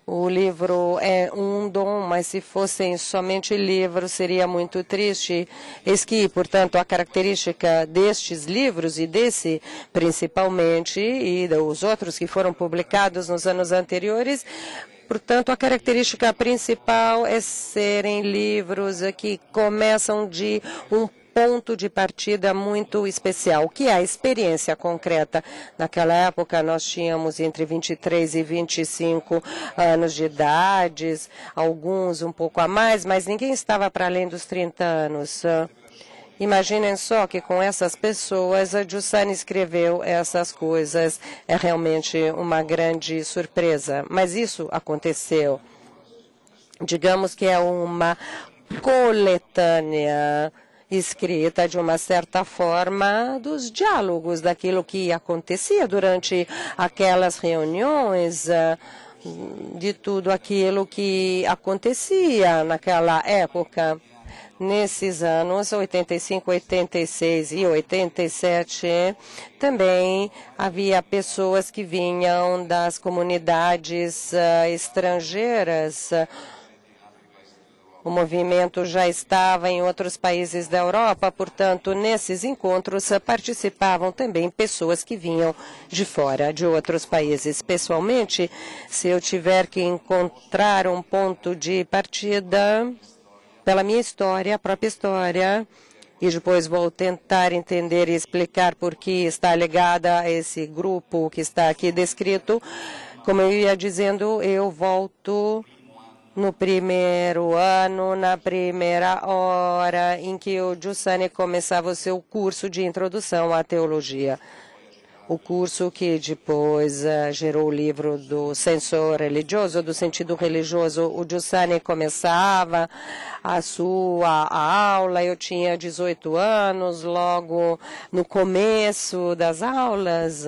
O livro é um dom, mas se fossem somente livros, seria muito triste. Eis que, portanto, a característica destes livros, e desse principalmente, e dos outros que foram publicados nos anos anteriores, portanto, a característica principal é serem livros que começam de um ponto de partida muito especial, o que é a experiência concreta. Naquela época, nós tínhamos entre 23 e 25 anos de idade, alguns um pouco a mais, mas ninguém estava para além dos 30 anos. Imaginem só que com essas pessoas, a Giussani escreveu essas coisas. É realmente uma grande surpresa. Mas isso aconteceu. Digamos que é uma coletânea escrita de uma certa forma dos diálogos, daquilo que acontecia durante aquelas reuniões, de tudo aquilo que acontecia naquela época. Nesses anos, 85, 86 e 87, também havia pessoas que vinham das comunidades estrangeiras. O movimento já estava em outros países da Europa, portanto, nesses encontros participavam também pessoas que vinham de fora, de outros países. Pessoalmente, se eu tiver que encontrar um ponto de partida pela minha história, a própria história, e depois vou tentar entender e explicar por que está ligada a esse grupo que está aqui descrito, como eu ia dizendo, eu volto no primeiro ano, na primeira hora em que o Giussani começava o seu curso de introdução à teologia. O curso que depois gerou o livro do senso religioso, do sentido religioso. O Giussani começava a sua aula, eu tinha 18 anos, logo no começo das aulas,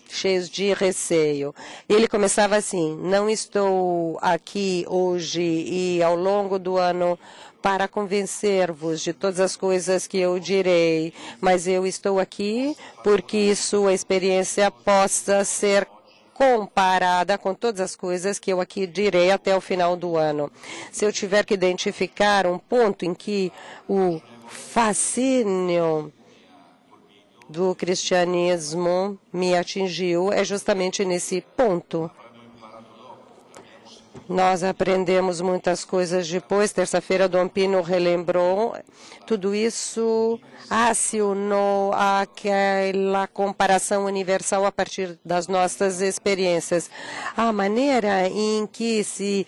cheios de receio. Ele começava assim: não estou aqui hoje e ao longo do ano para convencer-vos de todas as coisas que eu direi, mas eu estou aqui porque sua experiência possa ser comparada com todas as coisas que eu aqui direi até o final do ano. Se eu tiver que identificar um ponto em que o fascínio do cristianismo me atingiu, é justamente nesse ponto. Nós aprendemos muitas coisas depois. Terça-feira, Dom Pino relembrou. Tudo isso acionou aquela comparação universal a partir das nossas experiências. A maneira em que se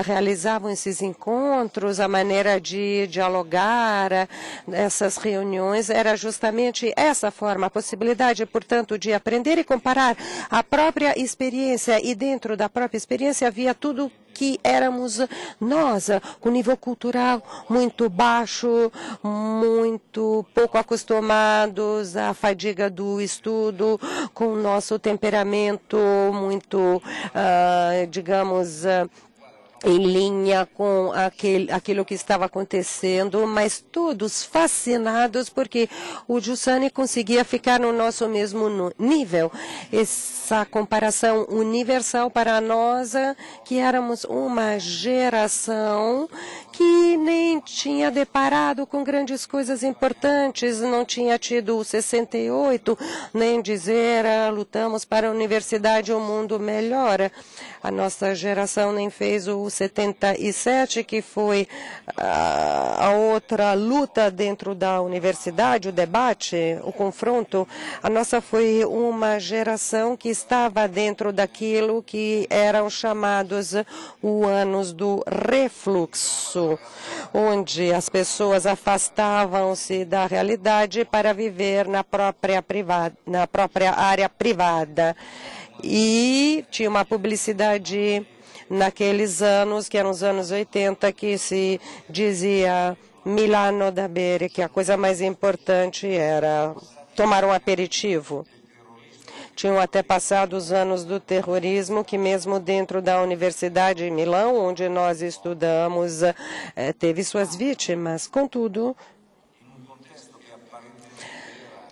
realizavam esses encontros, a maneira de dialogar, essas reuniões, era justamente essa forma, a possibilidade, portanto, de aprender e comparar a própria experiência. E dentro da própria experiência havia tudo que éramos nós, com nível cultural muito baixo, muito pouco acostumados à fadiga do estudo, com o nosso temperamento muito, digamos, em linha com aquilo que estava acontecendo, mas todos fascinados porque o Giussani conseguia ficar no nosso mesmo nível. Essa comparação universal para nós, que éramos uma geração que nem tinha deparado com grandes coisas importantes, não tinha tido o 68, nem dizer lutamos para a universidade, um mundo melhor. A nossa geração nem fez o 77, que foi a outra luta dentro da universidade, o debate, o confronto. A nossa foi uma geração que estava dentro daquilo que eram chamados os anos do refluxo, onde as pessoas afastavam-se da realidade para viver na própria área privada. E tinha uma publicidade naqueles anos, que eram os anos 80, que se dizia Milano da Bere, que a coisa mais importante era tomar um aperitivo. Tinham até passado os anos do terrorismo, que mesmo dentro da Universidade de Milão, onde nós estudamos, teve suas vítimas. Contudo,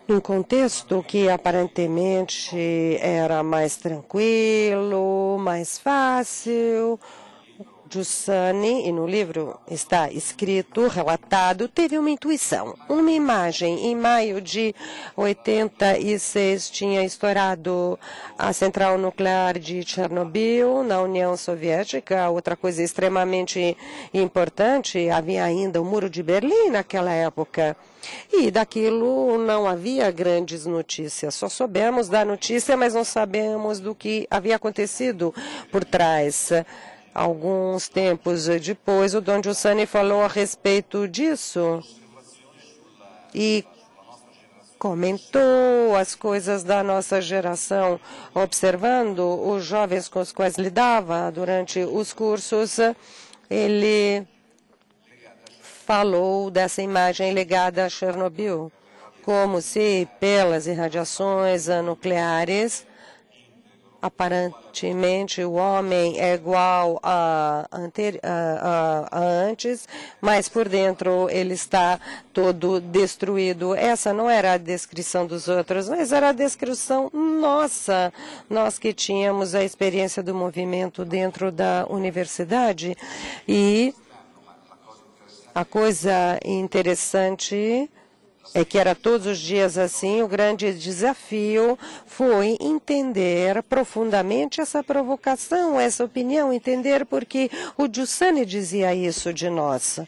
num contexto que aparentemente era mais tranquilo, mais fácil, Giussani, e no livro está escrito, relatado, teve uma intuição, uma imagem. Em maio de 86 tinha estourado a central nuclear de Chernobyl na União Soviética. Outra coisa extremamente importante, havia ainda o Muro de Berlim naquela época. E daquilo não havia grandes notícias. Só soubemos da notícia, mas não sabemos do que havia acontecido por trás. Alguns tempos depois, o Dom Giussani falou a respeito disso e comentou as coisas da nossa geração, observando os jovens com os quais lidava durante os cursos. Ele falou dessa imagem ligada a Chernobyl, como se pelas irradiações nucleares, aparentemente o homem é igual a antes, mas por dentro ele está todo destruído. Essa não era a descrição dos outros, mas era a descrição nossa. Nós que tínhamos a experiência do movimento dentro da universidade. E a coisa interessante é que era todos os dias assim. O grande desafio foi entender profundamente essa provocação, essa opinião, entender porque o Giussani dizia isso de nós.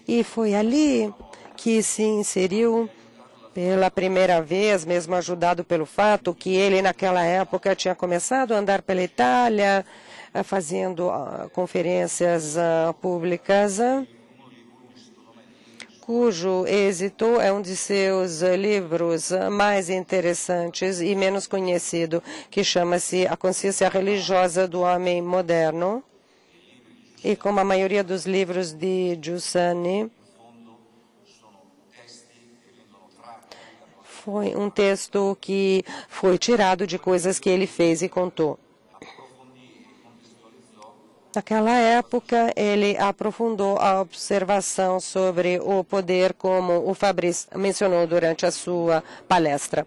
E foi ali que se inseriu pela primeira vez, mesmo ajudado pelo fato que ele naquela época tinha começado a andar pela Itália, fazendo conferências públicas, cujo êxito é um de seus livros mais interessantes e menos conhecido, que chama-se A Consciência Religiosa do Homem Moderno. E como a maioria dos livros de Giussani, foi um texto que foi tirado de coisas que ele fez e contou. Naquela época, ele aprofundou a observação sobre o poder, como o Fabris mencionou durante a sua palestra.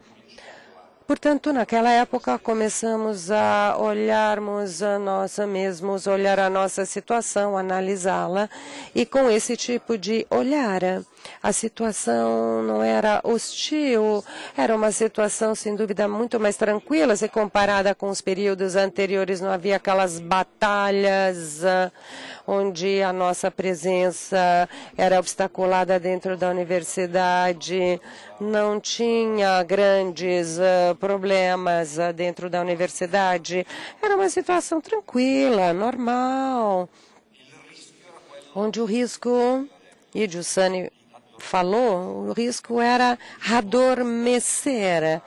Portanto, naquela época, começamos a olharmos a nós mesmos, olhar a nossa situação, analisá-la, e com esse tipo de olhar, a situação não era hostil, era uma situação, sem dúvida, muito mais tranquila, se comparada com os períodos anteriores. Não havia aquelas batalhas onde a nossa presença era obstaculada dentro da universidade, não tinha grandes problemas dentro da universidade. Era uma situação tranquila, normal, onde o risco, e Giussani falou, o risco era adormecer.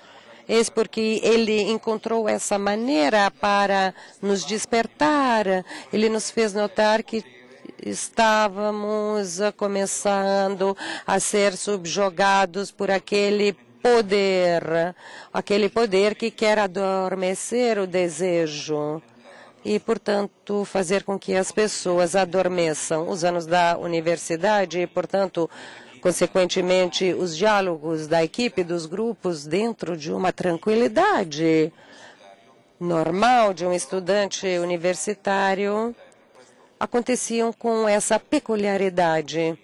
Eis porque ele encontrou essa maneira para nos despertar. Ele nos fez notar que estávamos começando a ser subjugados por aquele poder que quer adormecer o desejo e, portanto, fazer com que as pessoas adormeçam. Os anos da universidade e, portanto, consequentemente, os diálogos da equipe, dos grupos, dentro de uma tranquilidade normal de um estudante universitário, aconteciam com essa peculiaridade.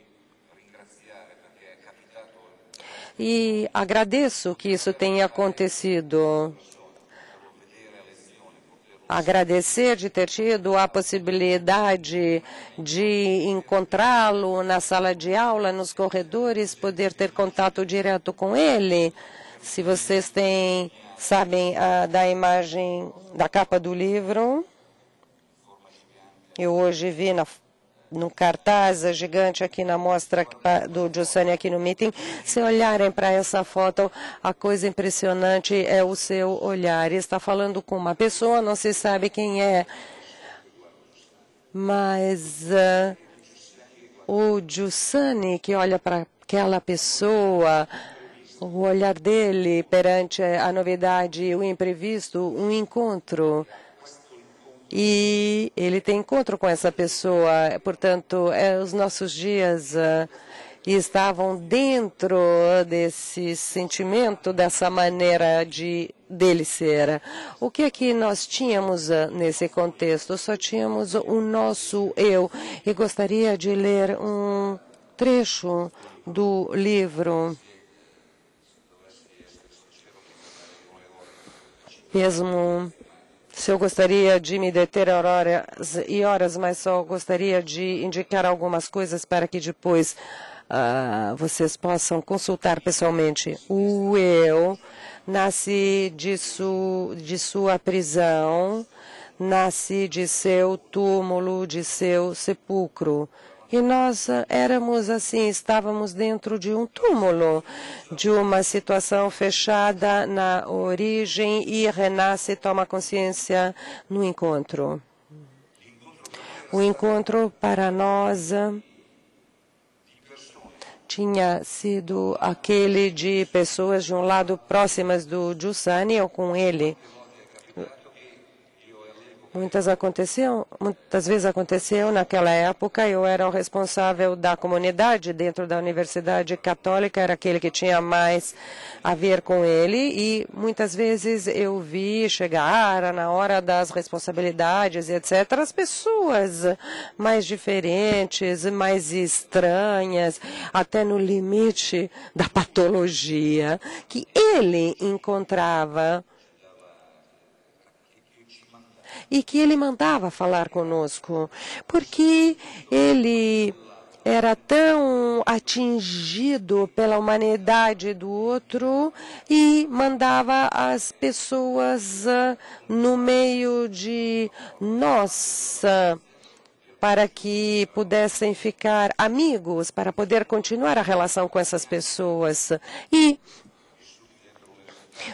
E agradeço que isso tenha acontecido. agradecer de ter tido a possibilidade de encontrá-lo na sala de aula, nos corredores, poder ter contato direto com ele. Se vocês sabem da imagem da capa do livro, eu hoje vi no cartaz gigante aqui na mostra do Giussani aqui no meeting. Se olharem para essa foto, a coisa impressionante é o seu olhar. Ele está falando com uma pessoa, não se sabe quem é, mas o Giussani que olha para aquela pessoa, o olhar dele perante a novidade, o imprevisto, um encontro. E ele tem encontro com essa pessoa, portanto, os nossos dias estavam dentro desse sentimento, dessa maneira dele ser. O que é que nós tínhamos nesse contexto? Só tínhamos o nosso eu. E gostaria de ler um trecho do livro. Mesmo se eu gostaria de me deter horas e horas, mas só gostaria de indicar algumas coisas para que depois vocês possam consultar pessoalmente. O eu nasce de sua prisão, nasce de seu túmulo, de seu sepulcro. E nós éramos assim, estávamos dentro de um túmulo, de uma situação fechada na origem, e renasce, toma consciência no encontro. O encontro para nós tinha sido aquele de pessoas de um lado próximas do Giussani ou com ele. Muitas vezes aconteceu naquela época. Eu era o responsável da comunidade dentro da Universidade Católica, era aquele que tinha mais a ver com ele, e muitas vezes eu vi chegar na hora das responsabilidades, etc., as pessoas mais diferentes, mais estranhas, até no limite da patologia, que ele encontrava e que ele mandava falar conosco, porque ele era tão atingido pela humanidade do outro e mandava as pessoas no meio de nós para que pudessem ficar amigos, para poder continuar a relação com essas pessoas. E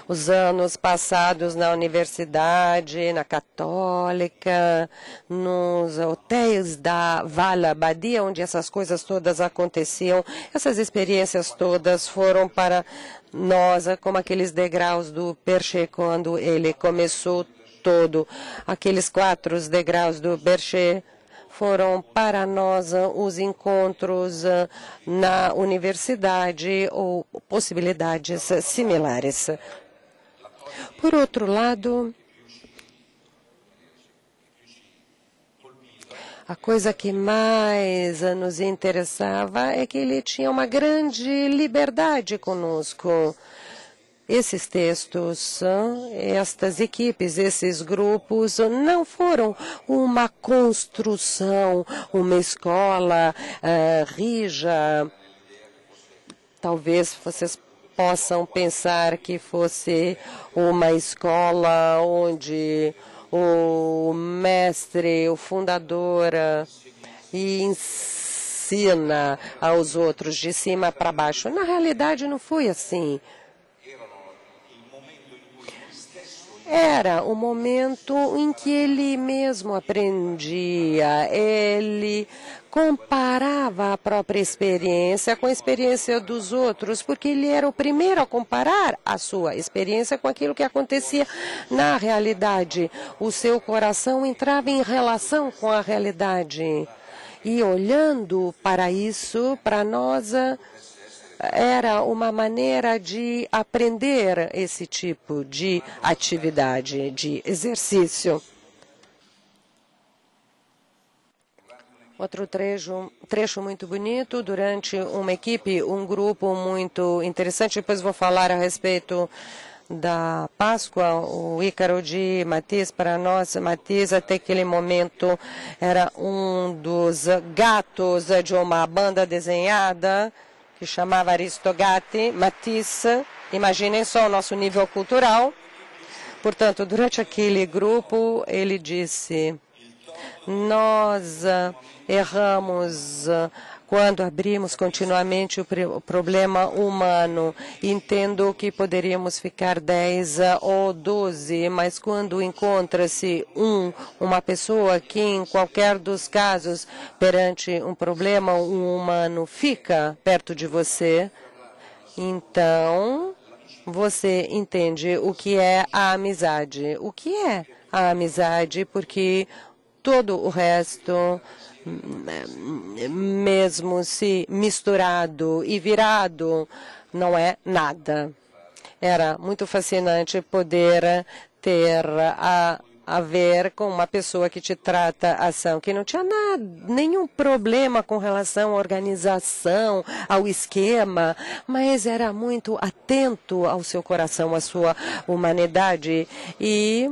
os anos passados na universidade, na Católica, nos hotéis da Vala Badia, onde essas coisas todas aconteciam, essas experiências todas foram para nós como aqueles degraus do Berger quando ele começou todo. Aqueles 4 degraus do Berger foram para nós os encontros na universidade ou possibilidades similares. Por outro lado, a coisa que mais nos interessava é que ele tinha uma grande liberdade conosco. Esses textos, estas equipes, esses grupos não foram uma construção, uma escola rija. Talvez vocês possam pensar que fosse uma escola onde o mestre, o fundador, ensina aos outros de cima para baixo. Na realidade, não foi assim. Era o momento em que ele mesmo aprendia, ele comparava a própria experiência com a experiência dos outros, porque ele era o primeiro a comparar a sua experiência com aquilo que acontecia na realidade. O seu coração entrava em relação com a realidade. E olhando para isso, para nós, era uma maneira de aprender esse tipo de atividade, de exercício. Outro trecho muito bonito durante uma equipe, um grupo muito interessante. Depois vou falar a respeito da Páscoa, o Ícaro de Matisse, para nós, Matisse até aquele momento era um dos gatos de uma banda desenhada que chamava Aristogati. Matisse, imaginem só o nosso nível cultural. Portanto, durante aquele grupo, ele disse: nós erramos quando abrimos continuamente o problema humano. Entendo que poderíamos ficar 10 ou 12, mas quando encontra-se uma pessoa que, em qualquer dos casos, perante um problema humano, fica perto de você, então você entende o que é a amizade. O que é a amizade? Porque todo o resto, mesmo se misturado e virado, não é nada. Era muito fascinante poder ter a ver com uma pessoa que te trata ação, que não tinha nenhum problema com relação à organização, ao esquema, mas era muito atento ao seu coração, à sua humanidade, e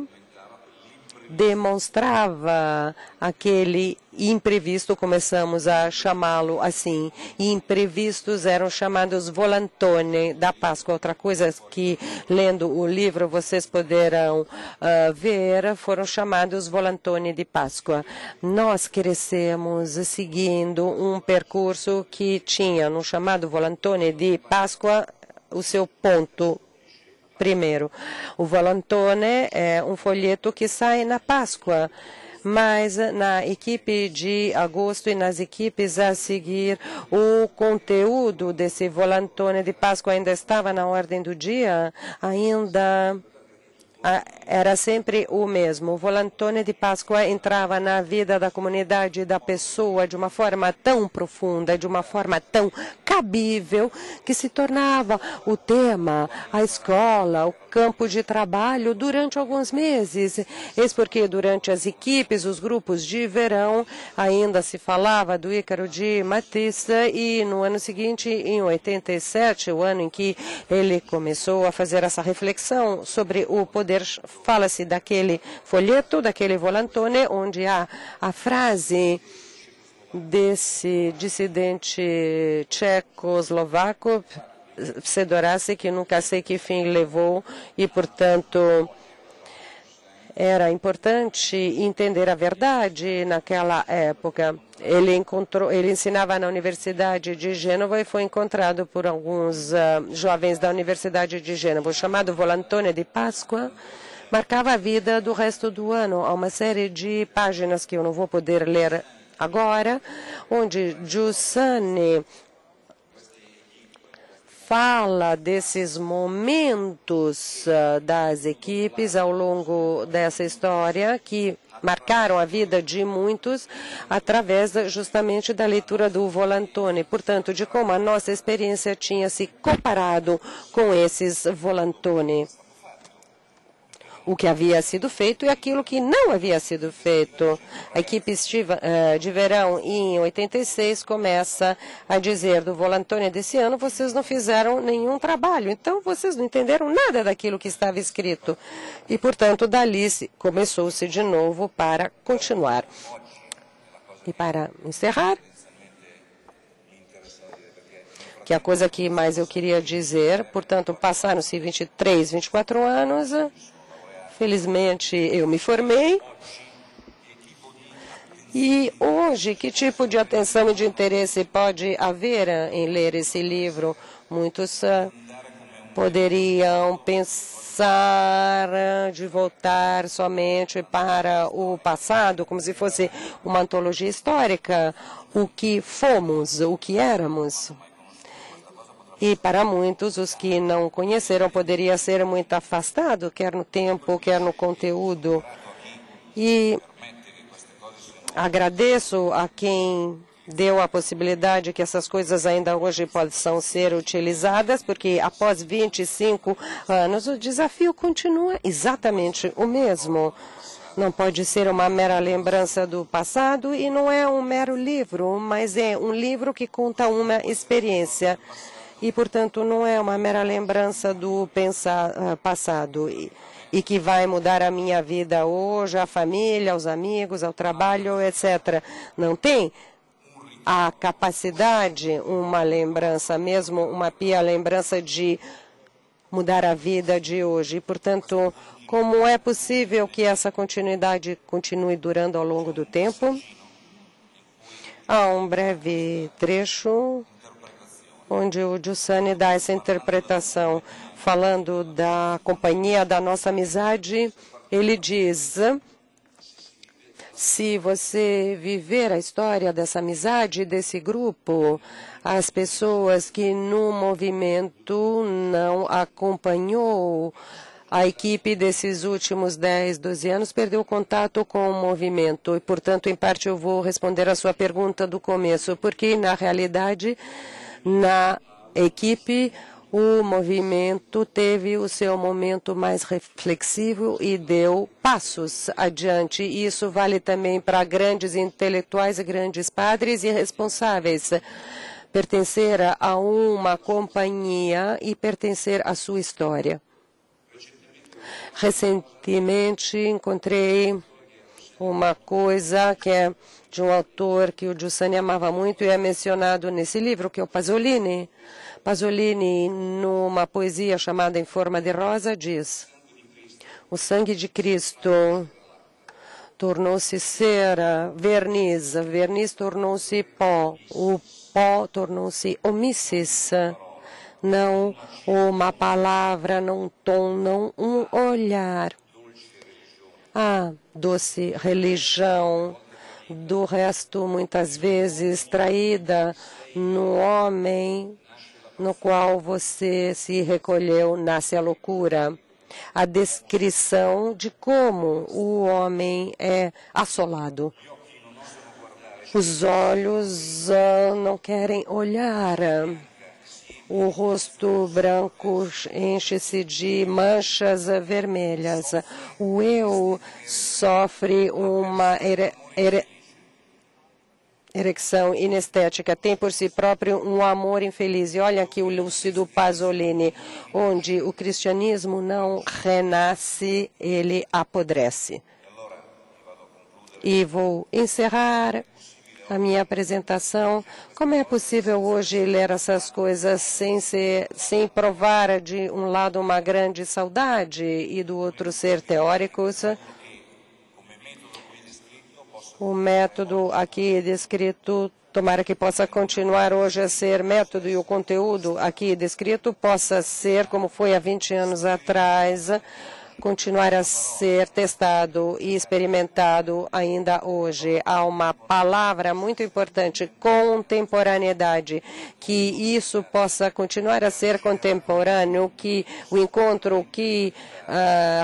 demonstrava aquele imprevisto, começamos a chamá-lo assim. E imprevistos eram chamados volantone da Páscoa. Outra coisa que, lendo o livro, vocês poderão ver, foram chamados volantone de Páscoa. Nós crescemos seguindo um percurso que tinha, no chamado volantone de Páscoa, o seu ponto primeiro. O volantone é um folheto que sai na Páscoa, mas na equipe de agosto e nas equipes a seguir, o conteúdo desse volantone de Páscoa ainda estava na ordem do dia, ainda era sempre o mesmo. O volantone de Páscoa entrava na vida da comunidade, da pessoa, de uma forma tão profunda, de uma forma tão cabível, que se tornava o tema, a escola, o campo de trabalho durante alguns meses. Eis porque durante as equipes, os grupos de verão, ainda se falava do Ícaro de Matisse, e no ano seguinte, em 87, o ano em que ele começou a fazer essa reflexão sobre o poder, fala-se daquele folheto, daquele volantone, onde há a frase desse dissidente tchecoslovaco, Pseudorassi, que nunca sei que fim levou, e, portanto, era importante entender a verdade naquela época. Ele ensinava na Universidade de Gênova e foi encontrado por alguns jovens da Universidade de Gênova. O chamado volantone de Páscoa marcava a vida do resto do ano. Há uma série de páginas que eu não vou poder ler agora, onde Giussani fala desses momentos das equipes ao longo dessa história que marcaram a vida de muitos através justamente da leitura do volantone. Portanto, de como a nossa experiência tinha se comparado com esses volantone. O que havia sido feito e aquilo que não havia sido feito. A equipe de verão, em 86, começa a dizer do volantone desse ano: vocês não fizeram nenhum trabalho, então vocês não entenderam nada daquilo que estava escrito. E, portanto, dali começou-se de novo para continuar. E para encerrar, que é a coisa que mais eu queria dizer, portanto, passaram-se 23, 24 anos... Felizmente, eu me formei. E hoje, que tipo de atenção e de interesse pode haver em ler esse livro? Muitos poderiam pensar de voltar somente para o passado, como se fosse uma antologia histórica, o que fomos, o que éramos. E para muitos, os que não conheceram, poderia ser muito afastado, quer no tempo, quer no conteúdo. E agradeço a quem deu a possibilidade que essas coisas ainda hoje possam ser utilizadas, porque após 25 anos o desafio continua exatamente o mesmo. Não pode ser uma mera lembrança do passado e não é um mero livro, mas é um livro que conta uma experiência. e, portanto, não é uma mera lembrança do passado e que vai mudar a minha vida hoje, a família, os amigos, o trabalho, etc. Não tem a capacidade, uma lembrança, mesmo uma pia lembrança de mudar a vida de hoje. E, portanto, como é possível que essa continuidade continue durando ao longo do tempo? Há um breve trecho onde o Giussani dá essa interpretação, falando da companhia da nossa amizade. Ele diz: se você viver a história dessa amizade, desse grupo, as pessoas que no movimento não acompanhou a equipe desses últimos 10, 12 anos, perdeu contato com o movimento. E, portanto, em parte, eu vou responder a sua pergunta do começo, porque, na realidade, na equipe, o movimento teve o seu momento mais reflexivo e deu passos adiante. Isso vale também para grandes intelectuais e grandes padres e responsáveis. Pertencer a uma companhia e pertencer à sua história. Recentemente encontrei uma coisa que é de um autor que o Giussani amava muito e é mencionado nesse livro, que é o Pasolini. Pasolini, numa poesia chamada Em Forma de Rosa, diz: o sangue de Cristo tornou-se cera, verniz, verniz tornou-se pó, o pó tornou-se omissis. Não uma palavra, não um tom, não um olhar. A doce religião, do resto, muitas vezes traída no homem no qual você se recolheu, nasce a loucura. A descrição de como o homem é assolado. Os olhos não querem olhar. O rosto branco enche-se de manchas vermelhas. O eu sofre uma ereção inestética, tem por si próprio um amor infeliz. E olha aqui o lúcido Pasolini, onde o cristianismo não renasce, ele apodrece. E vou encerrar a minha apresentação. Como é possível hoje ler essas coisas sem provar de um lado uma grande saudade e do outro ser teóricos? O método aqui descrito, tomara que possa continuar hoje a ser método, e o conteúdo aqui descrito possa ser, como foi há 20 anos atrás, continuar a ser testado e experimentado ainda hoje. Há uma palavra muito importante, contemporaneidade, que isso possa continuar a ser contemporâneo, que o encontro que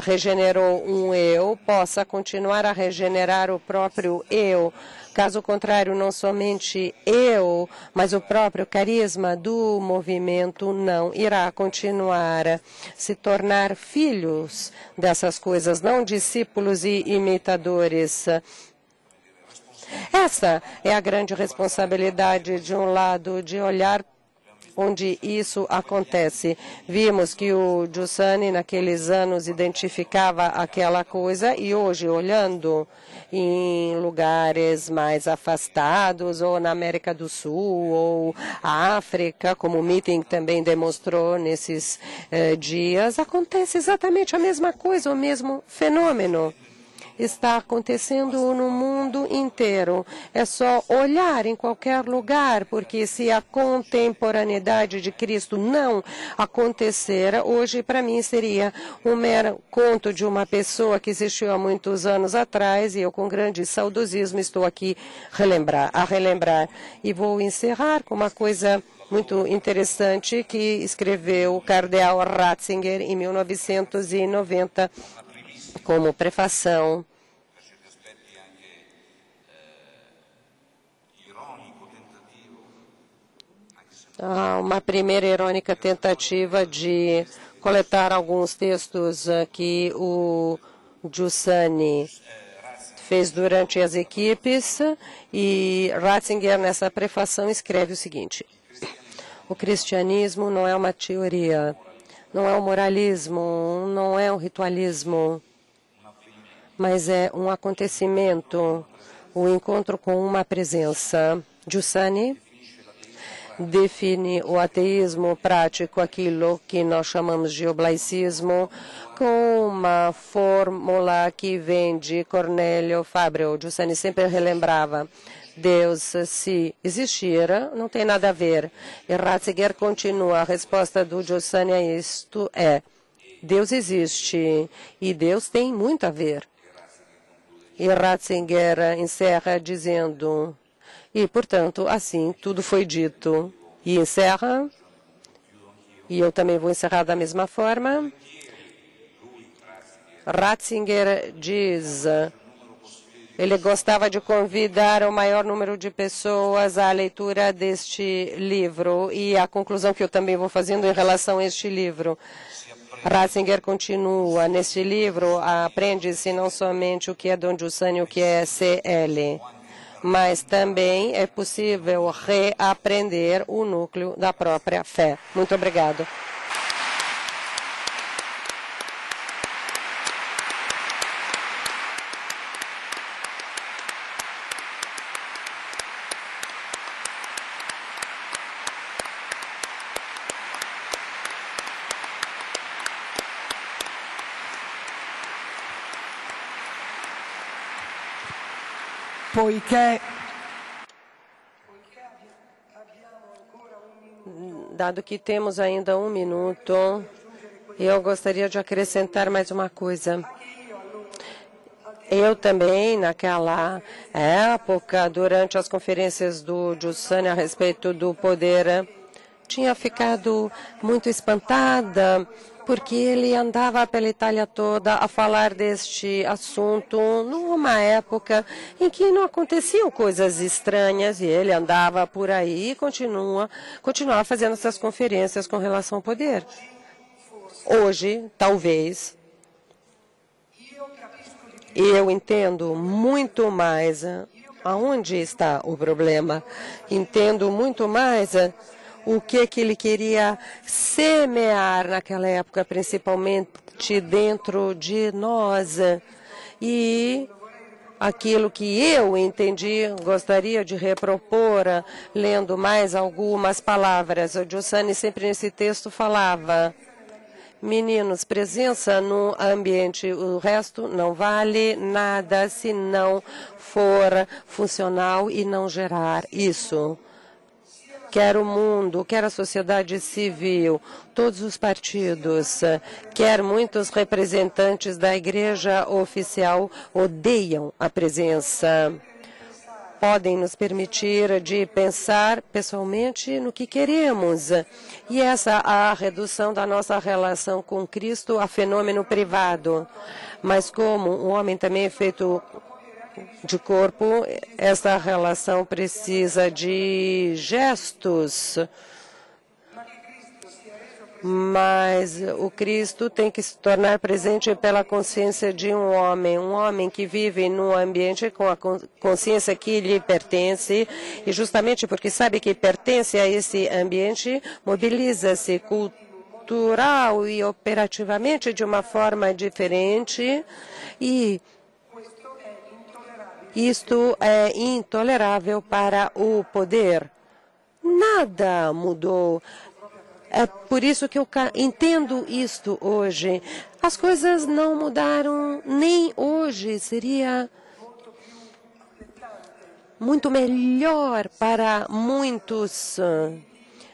regenerou um eu possa continuar a regenerar o próprio eu. Caso contrário, não somente eu, mas o próprio carisma do movimento não irá continuar. Se tornar filhos dessas coisas, não discípulos e imitadores. Essa é a grande responsabilidade, de um lado, de olhar onde isso acontece. Vimos que o Giussani, naqueles anos, identificava aquela coisa, e hoje, olhando em lugares mais afastados, ou na América do Sul, ou a África, como o meeting também demonstrou nesses dias, acontece exatamente a mesma coisa, o mesmo fenômeno. Está acontecendo no mundo inteiro. É só olhar em qualquer lugar, porque se a contemporaneidade de Cristo não acontecer, hoje para mim seria um mero conto de uma pessoa que existiu há muitos anos atrás, e eu com grande saudosismo estou aqui a relembrar. E vou encerrar com uma coisa muito interessante que escreveu o cardeal Ratzinger em 1990, como prefação. Uma primeira irônica tentativa de coletar alguns textos que o Giussani fez durante as equipes, e Ratzinger, nessa prefação, escreve o seguinte: O cristianismo não é uma teoria, não é um moralismo, não é um ritualismo, mas é um acontecimento, o encontro com uma presença. Giussani define o ateísmo prático, aquilo que nós chamamos de oblaicismo, com uma fórmula que vem de Cornélio Fabio. Giussani sempre relembrava: Deus, se existir, não tem nada a ver. E Ratzinger continua, a resposta do Giussani a isto é: Deus existe e Deus tem muito a ver. E Ratzinger encerra dizendo: e, portanto, assim tudo foi dito. E encerra, e eu também vou encerrar da mesma forma. Ratzinger diz: ele gostava de convidar o maior número de pessoas à leitura deste livro. E a conclusão que eu também vou fazendo em relação a este livro. Ratzinger continua: neste livro aprende-se não somente o que é Dom Giussani, o que é CL, mas também é possível reaprender o núcleo da própria fé. Muito obrigado. Poiché Dado que temos ainda um minuto, eu gostaria de acrescentar mais uma coisa. Eu também, naquela época, durante as conferências do Giussani a respeito do poder, tinha ficado muito espantada, porque ele andava pela Itália toda a falar deste assunto numa época em que não aconteciam coisas estranhas, e ele andava por aí e continuava fazendo essas conferências com relação ao poder. Hoje, talvez, eu entendo muito mais aonde está o problema, entendo muito mais o que ele queria semear naquela época, principalmente dentro de nós. E aquilo que eu entendi, gostaria de repropor, lendo mais algumas palavras. O Giussani sempre nesse texto falava: meninos, presença no ambiente, o resto não vale nada se não for funcional e não gerar isso. Quer o mundo, quer a sociedade civil, todos os partidos, quer muitos representantes da igreja oficial odeiam a presença. Podem nos permitir de pensar pessoalmente no que queremos. E essa é a redução da nossa relação com Cristo a fenômeno privado. Mas como o homem também é feito de corpo, essa relação precisa de gestos, mas o Cristo tem que se tornar presente pela consciência de um homem que vive num ambiente com a consciência que lhe pertence, e justamente porque sabe que pertence a esse ambiente, mobiliza-se cultural e operativamente de uma forma diferente, e isto é intolerável para o poder. Nada mudou. É por isso que eu entendo isto hoje. As coisas não mudaram nem hoje. Seria muito melhor para muitos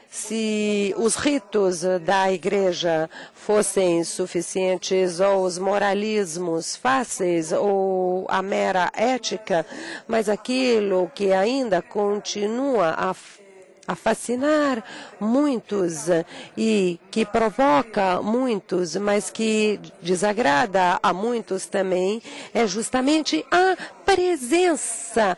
se os ritos da igreja fossem suficientes, ou os moralismos fáceis, ou a mera ética, mas aquilo que ainda continua a fascinar muitos e que provoca muitos, mas que desagrada a muitos também, é justamente a presença.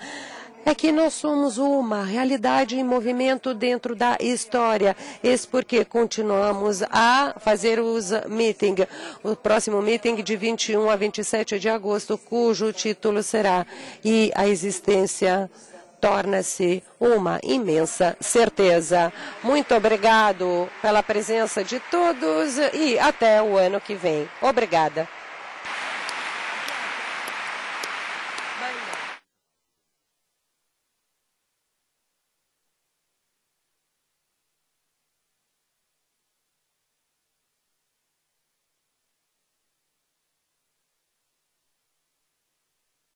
É que nós somos uma realidade em movimento dentro da história. Esse porque continuamos a fazer os meetings. O próximo meeting de 21 a 27 de agosto, cujo título será "E a existência torna-se uma imensa certeza. Muito obrigado pela presença de todos e até o ano que vem. Obrigada.